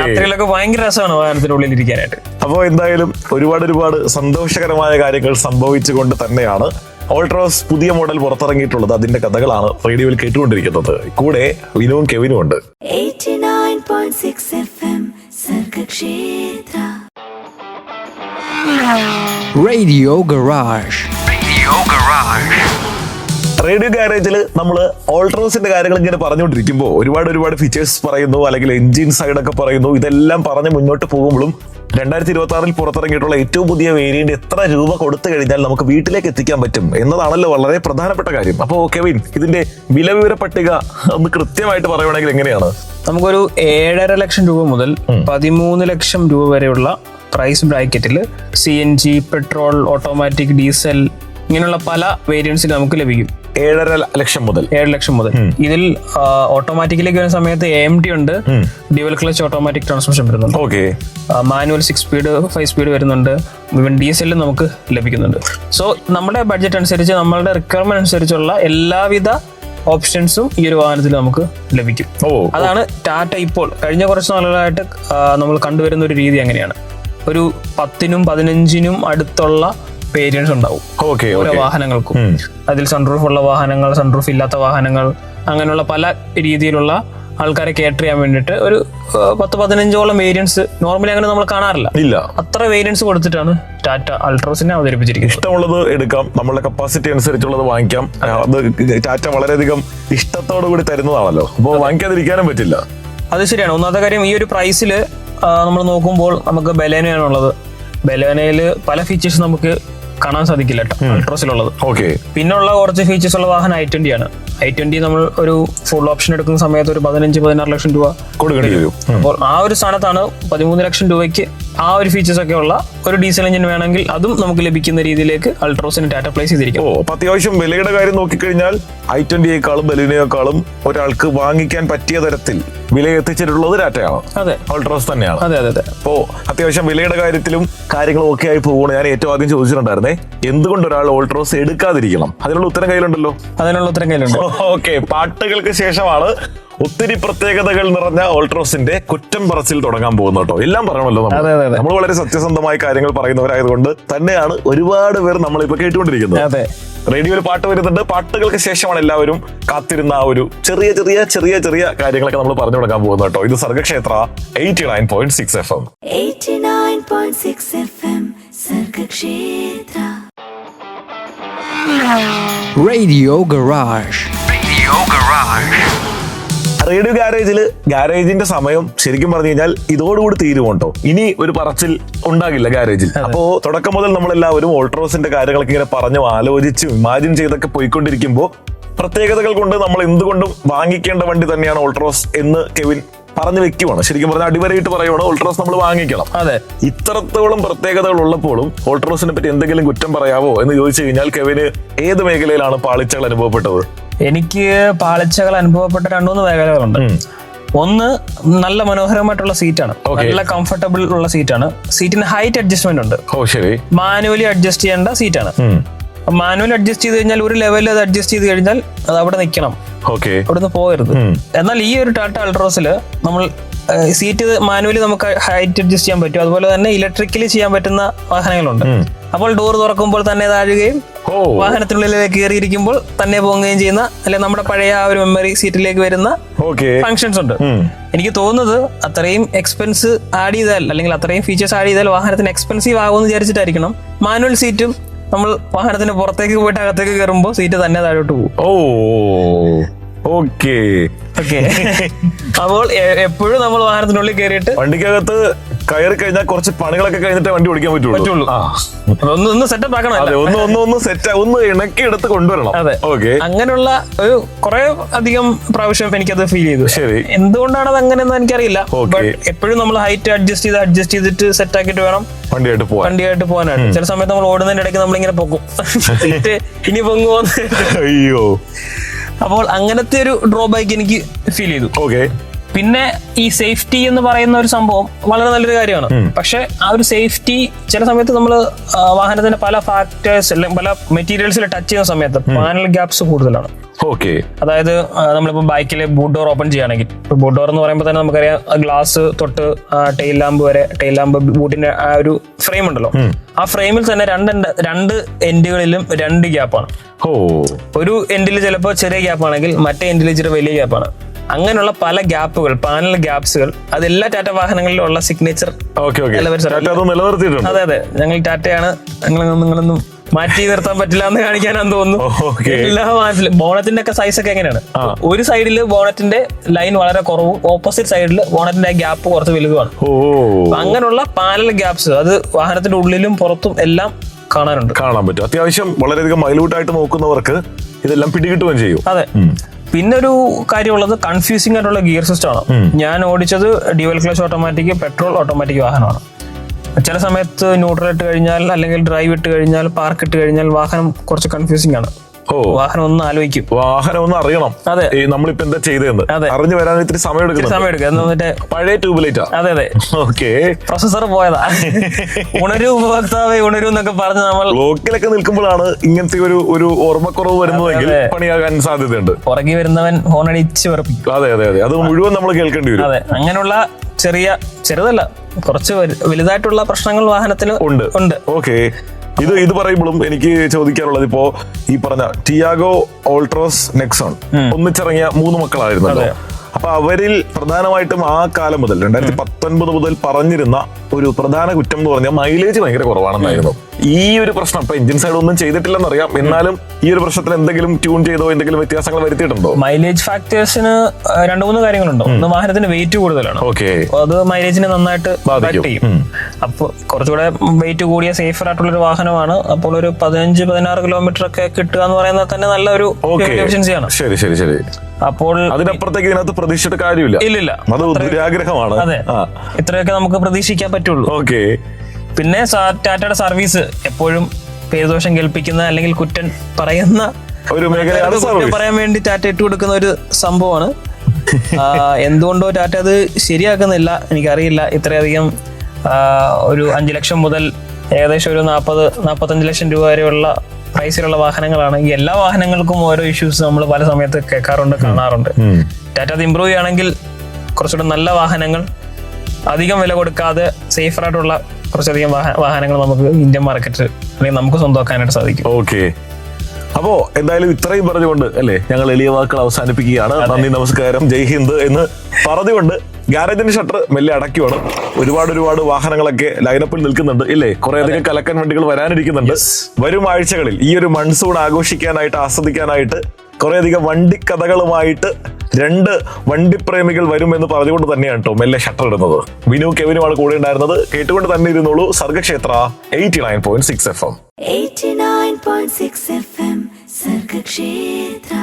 യാത്രയിലൊക്കെ ഭയങ്കര രസമാണ് വാഹനത്തിനുള്ളിൽ ഇരിക്കാനായിട്ട്. അപ്പോൾ എന്തായാലും ഒരുപാട് സന്തോഷകരമായ കാര്യങ്ങൾ സംഭവിച്ചുകൊണ്ട് തന്നെയാണ് ഓൾട്രോസ് പുതിയ മോഡൽ പുറത്തിറങ്ങിയിട്ടുള്ളത്. അതിന്റെ കഥകളാണ് റേഡിയോയിൽ കേട്ടുകൊണ്ടിരിക്കുന്നത്. കൂടെ വിനുവും കെവിനും ഉണ്ട്. 89.6 FM Sargakshetra. Radio Garage. Radio ഗാരേജിൽ നമ്മൾ ഓൾട്രോസിന്റെ കാര്യങ്ങൾ ഇങ്ങനെ പറഞ്ഞുകൊണ്ടിരിക്കുമ്പോൾ ഒരുപാട് ഫീച്ചേഴ്സ് പറയുന്നു, അല്ലെങ്കിൽ എഞ്ചിൻ സൈഡൊക്കെ പറയുന്നു. ഇതെല്ലാം പറഞ്ഞ് മുന്നോട്ട് പോകുമ്പോഴും 2026 പുറത്തിറങ്ങിയിട്ടുള്ള ഏറ്റവും പുതിയ വേരിയന്റ് എത്ര രൂപ കൊടുത്തു കഴിഞ്ഞാൽ നമുക്ക് വീട്ടിലേക്ക് എത്തിക്കാൻ പറ്റും എന്നതാണല്ലോ വളരെ പ്രധാനപ്പെട്ട കാര്യം. അപ്പോൾ കെവിൻ, ഇതിന്റെ വില പട്ടിക ഒന്ന് കൃത്യമായിട്ട് പറയുകയാണെങ്കിൽ എങ്ങനെയാണ്? നമുക്കൊരു 7.5 ലക്ഷം രൂപ മുതൽ 13 ലക്ഷം രൂപ വരെയുള്ള പ്രൈസ് ബ്രാക്കറ്റിൽ CNG, പെട്രോൾ, ഓട്ടോമാറ്റിക്, ഡീസൽ ഇങ്ങനെയുള്ള പല വേരിയൻസിൽ നമുക്ക് ലഭിക്കും. 7.5 ലക്ഷം മുതൽ. ഇതിൽ ഓട്ടോമാറ്റിക്കിലേക്ക് വരുന്ന സമയത്ത് AMT ഉണ്ട്, ഡ്യുവൽ ക്ലച്ച് ഓട്ടോമാറ്റിക് ട്രാൻസ്മിഷൻ വരുന്നുണ്ട്, മാനുവൽ 6 സ്പീഡ് 5 സ്പീഡ് വരുന്നുണ്ട്, ഈവൻ ഡീസലിൽ നമുക്ക് ലഭിക്കുന്നുണ്ട്. സോ നമ്മുടെ ബഡ്ജറ്റ് അനുസരിച്ച്, നമ്മളുടെ റിക്വയർമെന്റ് അനുസരിച്ചുള്ള എല്ലാവിധ ഓപ്ഷൻസും ഈ ഒരു വാഹനത്തിൽ നമുക്ക് ലഭിക്കും. അതാണ് ടാറ്റ ഇപ്പോൾ കഴിഞ്ഞ കുറച്ച് നാളുകളായിട്ട് നമ്മൾ കണ്ടുവരുന്ന ഒരു രീതി അങ്ങനെയാണ്. ഒരു 10-നും 15-നും അടുത്തുള്ള വേരിയൻസ് ഉണ്ടാവും ഓരോ വാഹനങ്ങൾക്കും. അതിൽ സൺറൂഫ് ഉള്ള വാഹനങ്ങൾ, സൺറൂഫ് ഇല്ലാത്ത വാഹനങ്ങൾ, അങ്ങനെയുള്ള പല രീതിയിലുള്ള ആൾക്കാരെ കേറ്റർ ചെയ്യാൻ വേണ്ടിയിട്ട് ഒരു 10-15ഓളം വേരിയൻസ് നോർമലി അങ്ങനെ നമ്മൾ കാണാറില്ല. ഇല്ല, അത്ര വേരിയൻസ് കൊടുത്തിട്ടാണ് ടാറ്റ അൾട്രോസിനെ അവതരിപ്പിച്ചിരിക്കുന്നത്. ഇഷ്ടമുള്ളത് എടുക്കാം, നമ്മളുടെ കപ്പാസിറ്റി അനുസരിച്ചുള്ളത് വാങ്ങിക്കാം. അത് ടാറ്റ വളരെയധികം ഇഷ്ടത്തോടു കൂടി തരുന്നതാണല്ലോ, അപ്പോൾ വാങ്ങിക്കാതിരിക്കാനും പറ്റില്ല. അത് ശരിയാണ്. ഒന്നാമത്തെ കാര്യം, ഈ ഒരു പ്രൈസിൽ നമ്മൾ നോക്കുമ്പോൾ നമുക്ക് ബലേനയാണുള്ളത്. ബലേനയിൽ പല ഫീച്ചേഴ്സ് നമുക്ക് കാണാൻ സാധിക്കില്ല അൾട്രോസിലുള്ളത്. പിന്നെയുള്ള കുറച്ച് ഫീച്ചേഴ്സ് ഉള്ള വാഹനം i20 ആണ്. i20 നമ്മൾ ഒരു ഫുൾ ഓപ്ഷൻ എടുക്കുന്ന സമയത്ത് ഒരു 15-16 ലക്ഷം രൂപ കൊടുക്കേണ്ടി വരും. അപ്പോൾ ആ ഒരു സ്ഥാനത്താണ് 13 ലക്ഷം രൂപയ്ക്ക് ആ ഒരു ഫീച്ചേഴ്സ് ഒക്കെ ഉള്ള ഒരു ഡീസൽ എഞ്ചിൻ വേണമെങ്കിൽ അതും നമുക്ക് ലഭിക്കുന്ന രീതിയിലേക്ക് അൾട്രോസിന് ടാറ്റ പ്ലേസ് ചെയ്തിരിക്കും. അത്യാവശ്യം വിലയുടെ കാര്യം നോക്കിക്കഴിഞ്ഞാൽ i20യേക്കാളും ബലൂനേക്കാളും ഒരാൾക്ക് വാങ്ങിക്കാൻ പറ്റിയ തരത്തിൽ വില എത്തിച്ചിട്ടുള്ളത് ടാറ്റയാണ്. അതെ, അൾട്രോസ് തന്നെയാണ്. അതെ അതെ. അപ്പോ അത്യാവശ്യം വിലയുടെ കാര്യത്തിലും കാര്യങ്ങളും ഒക്കെ ആയി പോകുമ്പോൾ ഞാൻ ഏറ്റവും ആദ്യം ചോദിച്ചിട്ടുണ്ടായിരുന്നേ, എന്തുകൊണ്ട് ഒരാൾ ഓൾട്രോസ് എടുക്കാതിരിക്കണം? അതിനുള്ള ഉത്തരം കയ്യിലുണ്ടല്ലോ. അതിനുള്ള ഉത്തരം കയ്യിലുണ്ട്. ഓക്കെ, പാട്ടുകൾക്ക് ശേഷമാണ് ഒത്തിരി പ്രത്യേകതകൾ നിറഞ്ഞ ഓൾട്രോസിന്റെ കുറ്റം പറച്ചിൽ തുടങ്ങാൻ പോകുന്നത് കേട്ടോ. എല്ലാം പറയണമല്ലോ നമ്മൾ വളരെ സത്യസന്ധമായ കാര്യങ്ങൾ പറയുന്നവരായതുകൊണ്ട് തന്നെയാണ് ഒരുപാട് പേർ നമ്മളിപ്പോ കേട്ടുകൊണ്ടിരിക്കുന്നത്. റേഡിയോയിൽ പാട്ട് വരുന്നുണ്ട്. പാട്ടുകൾക്ക് ശേഷമാണ് എല്ലാവരും കാത്തിരുന്ന ആ ഒരു ചെറിയ ചെറിയ ചെറിയ ചെറിയ കാര്യങ്ങളൊക്കെ നമ്മൾ പറഞ്ഞു തുടങ്ങാൻ പോകുന്നത് കേട്ടോ. ഇത് Sargakshetra 89.6 FM. 89.6 FM Sargakshetra. Radio Garage. Radio ഗാരേജിന്റെ സമയം ശരിക്കും പറഞ്ഞു കഴിഞ്ഞാൽ ഇതോടുകൂടി തീരുമുണ്ടോ. ഇനി ഒരു പറച്ചിൽ ഉണ്ടാകില്ല ഗാരേജിൽ. അപ്പോ തുടക്കം മുതൽ നമ്മളെല്ലാവരും ഓൾട്രോസിന്റെ കാര്യങ്ങളൊക്കെ ഇങ്ങനെ പറഞ്ഞു ആലോചിച്ച് ഇമാജിൻ ചെയ്തൊക്കെ പോയിക്കൊണ്ടിരിക്കുമ്പോൾ പ്രത്യേകതകൾ കൊണ്ട് നമ്മൾ എന്തുകൊണ്ടും വാങ്ങിക്കേണ്ട വണ്ടി തന്നെയാണ് ഓൾട്രോസ് എന്ന് കെവിൻ പറഞ്ഞു വെക്കുവാണ്. ശരിക്കും പറഞ്ഞാൽ അടിവരയിട്ട് പറയുവാണ്, ഓൾട്രോസ് നമ്മൾ വാങ്ങിക്കണം. അതെ, ഇത്രത്തോളം പ്രത്യേകതകൾ ഉള്ളപ്പോഴും ഓൾട്രോസിനെ പറ്റി എന്തെങ്കിലും കുറ്റം പറയാവോ എന്ന് ചോദിച്ചു കഴിഞ്ഞാൽ കെവിന് ഏത് മേഖലയിലാണ് പാളിച്ചകൾ അനുഭവപ്പെട്ടത്? എനിക്ക് പാളിച്ചകൾ അനുഭവപ്പെട്ട 2-3 മേഖലകളുണ്ട്. ഒന്ന്, നല്ല മനോഹരമായിട്ടുള്ള സീറ്റാണ്, നല്ല കംഫർട്ടബിൾ ഉള്ള സീറ്റാണ്. സീറ്റിന് ഹൈറ്റ് അഡ്ജസ്റ്റ്മെന്റ് ഉണ്ട്. മാനുവലി അഡ്ജസ്റ്റ് ചെയ്യേണ്ട സീറ്റാണ്. മാനുവലി അഡ്ജസ്റ്റ് ചെയ്ത് കഴിഞ്ഞാൽ ഒരു ലെവലിൽ അത് അഡ്ജസ്റ്റ് ചെയ്ത് കഴിഞ്ഞാൽ അത് അവിടെ നിൽക്കണം, അവിടുന്ന് പോകരുത്. എന്നാൽ ഈ ഒരു ടാറ്റ അൾട്രോസില് നമ്മൾ സീറ്റ് മാനുവലി നമുക്ക് ഹൈറ്റ് അഡ്ജസ്റ്റ് ചെയ്യാൻ പറ്റും. അതുപോലെ തന്നെ ഇലക്ട്രിക്കലി ചെയ്യാൻ പറ്റുന്ന വാഹനങ്ങളുണ്ട്. അപ്പോൾ ഡോർ തുറക്കുമ്പോൾ തന്നെ താഴുകയും വാഹനത്തിനുള്ളിലേക്ക് കയറിയിരിക്കുമ്പോൾ തന്നെ പോകുകയും ചെയ്യുന്ന, അല്ലെ നമ്മുടെ പഴയ ആ ഒരു മെമ്മറി സീറ്റിലേക്ക് വരുന്ന ഫങ്ഷൻസ് ഉണ്ട്. എനിക്ക് തോന്നുന്നത് അത്രയും എക്സ്പെൻസ് ആഡ് ചെയ്താൽ, അല്ലെങ്കിൽ അത്രയും ഫീച്ചേഴ്സ് ആഡ് ചെയ്താൽ വാഹനത്തിന് എക്സ്പെൻസീവ് ആകുമെന്ന് വിചാരിച്ചിട്ടായിരിക്കണം മാനുവൽ സീറ്റും നമ്മൾ വാഹനത്തിന് പുറത്തേക്ക് പോയിട്ട് അകത്തേക്ക് കയറുമ്പോൾ സീറ്റ് തന്നെ താഴോട്ട് പോകും. അപ്പോൾ എപ്പോഴും നമ്മൾ വാഹനത്തിനുള്ളിൽ കയറിയിട്ട് വണ്ടിക്കകത്ത് കയറി കഴിഞ്ഞാൽ കുറച്ച് പണികളൊക്കെ കഴിഞ്ഞിട്ട് വണ്ടി ഓടിക്കാൻ പറ്റുള്ളൂ. ഒന്ന് സെറ്റപ്പ് ആക്കണം, ഒന്ന് ഇണക്കി എടുത്ത് കൊണ്ടുവരണം. അതെ, അങ്ങനെയുള്ള ഒരു കുറെ അധികം പ്രാവശ്യം എനിക്കത് ഫീൽ ചെയ്തു. ശരി, എന്തുകൊണ്ടാണ് അത് അങ്ങനെയെന്ന് എനിക്കറിയില്ല. എപ്പോഴും നമ്മൾ ഹൈറ്റ് അഡ്ജസ്റ്റ് ചെയ്തിട്ട് സെറ്റ് ആക്കിയിട്ട് വേണം വണ്ടിയായിട്ട് പോകാനായിട്ട്. ചില സമയത്ത് നമ്മൾ ഓടുന്നതിന്റെ ഇടയ്ക്ക് നമ്മളിങ്ങനെ പൊക്കും, സീറ്റ് ഇനി പൊങ്ങുമോ. അയ്യോ, അപ്പോൾ അങ്ങനത്തെ ഒരു ഡ്രോബാക്ക് എനിക്ക് ഫീൽ ചെയ്തു. പിന്നെ ഈ സേഫ്റ്റി എന്ന് പറയുന്ന ഒരു സംഭവം വളരെ നല്ലൊരു കാര്യമാണ്. പക്ഷെ ആ ഒരു സേഫ്റ്റി ചില സമയത്ത് നമ്മൾ വാഹനത്തിന്റെ പല ഫാക്ടേഴ്സ് അല്ലെങ്കിൽ പല മെറ്റീരിയൽസിൽ ടച്ച് ചെയ്യുന്ന സമയത്ത് പാനൽ ഗ്യാപ്സ് കൂടുതലാണ്. അതായത് നമ്മളിപ്പോ ബൈക്കിലെ ബൂട്ട് ഡോർ ഓപ്പൺ ചെയ്യുകയാണെങ്കിൽ, ബൂട്ട് ഡോർ എന്ന് പറയുമ്പോൾ തന്നെ നമുക്കറിയാം ഗ്ലാസ് തൊട്ട് ടെയിൽ ലാമ്പ് വരെ, ടെയിൽ ലാമ്പ് ബൂട്ടിന്റെ ആ ഒരു ഫ്രെയിം ഉണ്ടല്ലോ, ആ ഫ്രെയിമിൽ തന്നെ രണ്ട് എൻഡുകളിലും 2 ഗ്യാപ്പാണ്. ഒരു എൻഡിൽ ചിലപ്പോൾ ചെറിയ ഗ്യാപ്പ് ആണെങ്കിൽ മറ്റേ എൻഡിൽ ഇച്ചിരി വലിയ ഗ്യാപ്പാണ്. അങ്ങനെയുള്ള പല ഗ്യാപ്പുകൾ, പാനൽ ഗ്യാപ്സുകൾ, അതെല്ലാ ടാറ്റ വാഹനങ്ങളിലും ഉള്ള സിഗ്നേച്ചർ. അതെ, ഞങ്ങൾ ടാറ്റയാണ്, നിങ്ങളൊന്നും മാറ്റി നിർത്താൻ പറ്റില്ല എന്ന് കാണിക്കാനാന്ന് തോന്നുന്നു. എല്ലാ വാഹനത്തിലും ബോണറ്റിന്റെ ഒക്കെ സൈസ് ഒക്കെ എങ്ങനെയാണ്, ഒരു സൈഡില് ബോണറ്റിന്റെ ലൈൻ വളരെ കുറവും, ഓപ്പോസിറ്റ് സൈഡില് ബോണറ്റിന്റെ ഗ്യാപ്പ് കുറച്ച് വലുതുമാണ്. അങ്ങനെയുള്ള പാനൽ ഗ്യാപ്സ് അത് വാഹനത്തിന്റെ ഉള്ളിലും പുറത്തും എല്ലാം കാണാൻ പറ്റും. അത്യാവശ്യം വളരെയധികം മൈലൂട്ടായിട്ട് നോക്കുന്നവർക്ക് ഇതെല്ലാം പിടികിട്ടുകയും ചെയ്യും. അതെ. പിന്നെ ഒരു കാര്യമുള്ളത് കൺഫ്യൂസിംഗ് ആയിട്ടുള്ള ഗിയർ സിസ്റ്റം ആണ്. ഞാൻ ഓടിച്ചത് dual clutch automatic petrol automatic വാഹനമാണ്. ചില സമയത്ത് ന്യൂട്രൽ ഇട്ട് കഴിഞ്ഞാൽ അല്ലെങ്കിൽ ഡ്രൈവ് ഇട്ട് കഴിഞ്ഞാൽ പാർക്ക് ഇട്ട് കഴിഞ്ഞാൽ വാഹനം കുറച്ച് കൺഫ്യൂസിംഗ് ആണ്. വാഹനം ഒന്ന് ആലോചിക്കും, വാഹനം ഒന്ന് അറിയണം. അതെ, നമ്മളിപ്പോ എന്താ ചെയ്തതെന്ന് അറിഞ്ഞു വരാൻ ഇത്തിരി സമയം എടുക്കും. പഴയ ട്യൂബ്ലൈറ്റാ. അതെ അതെ, പ്രൊസസർ പോയതാ. ഉണരൂ ഉപഭോക്താവെ ഉണരൂ എന്നൊക്കെ പറഞ്ഞ് നമ്മൾ ബ്ലോക്കിലൊക്കെ നിൽക്കുമ്പോഴാണ് ഇങ്ങനത്തെ ഒരു ഓർമ്മക്കുറവ് വരുന്നതെങ്കിൽ പണിയാകാൻ സാധ്യതയുണ്ട്. പുറകെ വരുന്നവൻ ഹോണടിച്ച് വിറപ്പിക്കും. അതെ അതെ അതെ, അത് മുഴുവൻ നമ്മൾ കേൾക്കേണ്ടി വരും. അതെ, അങ്ങനെയുള്ള ചെറുതല്ല, കുറച്ച് വലുതായിട്ടുള്ള പ്രശ്നങ്ങൾ വാഹനത്തിന് ഉണ്ട്. ഓക്കെ, ഇത് പറയുമ്പോഴും എനിക്ക് ചോദിക്കാനുള്ളത്, ഇപ്പോ ഈ പറഞ്ഞ ടിയാഗോ, ഓൾട്രോസ്, നെക്സോൺ ഒന്നിച്ചിറങ്ങിയ 3 മക്കളായിരുന്നല്ലോ. അപ്പൊ അവരിൽ പ്രധാനമായിട്ടും ആ കാലം മുതൽ 2019 മുതൽ പറഞ്ഞിരുന്ന ഒരു പ്രധാന കുറ്റം എന്ന് പറഞ്ഞാൽ മൈലേജ് ഭയങ്കര കുറവാണെന്നായിരുന്നു. ഈ ഒരു പ്രശ്നം ഇപ്പൊ എഞ്ചിൻ സൈഡ് ഒന്നും ചെയ്തിട്ടില്ലെന്നറിയാം, എന്നാലും ഈ ഒരു പ്രശ്നത്തിൽ എന്തെങ്കിലും ട്യൂൺ ചെയ്തോ എന്തെങ്കിലും വ്യത്യാസങ്ങൾ വരുത്തിയിട്ടുണ്ടോ? മൈലേജ് ഫാക്ടേഴ്സിന് 2-3 കാര്യങ്ങളുണ്ടോ. ഒന്ന്, വാഹനത്തിന് വെയിറ്റ് കൂടുതലാണ്, അത് മൈലേജിനെ നന്നായിട്ട് ബാധിക്കും. അപ്പൊ കുറച്ചുകൂടെ വെയിറ്റ് കൂടിയ സേഫർ ആയിട്ടുള്ള ഒരു വാഹനമാണ്. അപ്പോൾ ഒരു 15-16 കിലോമീറ്റർ ഒക്കെ കിട്ടുക എന്ന് പറയുന്നത് തന്നെ നല്ലൊരു എഫിഷ്യൻസിയാണ്. ശരി ശരി ശരി. അപ്പോൾ അതിനപ്പുറത്തേക്ക് ഇതിനകത്ത് പ്രതീക്ഷിച്ചിട്ട് കാര്യമില്ല. ഇല്ല, അത് ദുരാഗ്രഹമാണ്. അതെ, ഇത്രയൊക്കെ നമുക്ക് പ്രതീക്ഷിക്കാൻ പറ്റുള്ളൂ. ഓക്കെ. പിന്നെ ടാറ്റയുടെ സർവീസ് എപ്പോഴും പേരുദോഷം കേൾപ്പിക്കുന്ന അല്ലെങ്കിൽ കുറ്റം പറയുന്ന ഒരു മേഖലയാണ്. പറയാൻ വേണ്ടി ടാറ്റ ഇട്ട് കൊടുക്കുന്ന ഒരു സംഭവമാണ്. എന്തുകൊണ്ടോ ടാറ്റ അത് ശരിയാക്കുന്നില്ല, എനിക്കറിയില്ല. ഇത്രയധികം ഒരു 5 ലക്ഷം മുതൽ ഏകദേശം ഒരു 40-45 ലക്ഷം രൂപ വരെയുള്ള പ്രൈസിലുള്ള വാഹനങ്ങളാണ്. ഈ എല്ലാ വാഹനങ്ങൾക്കും ഓരോ ഇഷ്യൂസ് നമ്മൾ പല സമയത്ത് കേൾക്കാറുണ്ട്, കാണാറുണ്ട്. ടാറ്റ അത് ഇമ്പ്രൂവ് ചെയ്യുകയാണെങ്കിൽ കുറച്ചുകൂടെ നല്ല വാഹനങ്ങൾ, അധികം വില കൊടുക്കാതെ സേഫർ ആയിട്ടുള്ള കുറച്ചധികം വാഹനങ്ങൾ നമുക്ക് ഇന്ത്യൻ മാർക്കറ്റിൽ അല്ലെങ്കിൽ നമുക്ക് സ്വന്തമാക്കാനായിട്ട് സാധിക്കും. ഓക്കെ, അപ്പോ എന്തായാലും ഇത്രയും പറഞ്ഞുകൊണ്ട് അല്ലേ ഞങ്ങൾ എളിയ വാക്കുകൾ അവസാനിപ്പിക്കുകയാണ്. നന്ദി, നമസ്കാരം, ജയ് ഹിന്ദ് എന്ന് പറഞ്ഞുകൊണ്ട് ഗാരേജിന്റെ ഷട്ടർ മെല്ലെ അടയ്ക്കുവാണ്. ഒരുപാട് വാഹനങ്ങളൊക്കെ ലൈനപ്പിൽ നിൽക്കുന്നുണ്ട് ഇല്ലേ? കുറേയധികം കലക്കൻ വണ്ടികൾ വരാനിരിക്കുന്നുണ്ട്. വരും ആഴ്ചകളിൽ ഈ ഒരു മൺസൂൺ ആഘോഷിക്കാനായിട്ട്, ആസ്വദിക്കാനായിട്ട് കുറേയധികം വണ്ടിക്കഥകളുമായിട്ട് 2 വണ്ടിപ്രേമികൾ വരുമെന്ന് പറഞ്ഞുകൊണ്ട് തന്നെയാണ് കേട്ടോ മെല്ലെ ഷട്ടർ ഇടുന്നത്. വിനു, കെവിനുമാണ് കൂടെ ഉണ്ടായിരുന്നത്. കേട്ടുകൊണ്ട് തന്നെ ഇരുന്നോളൂ സർഗക്ഷേത്ര 89.6 FM. 89.6 FM സർഗക്ഷേത്ര.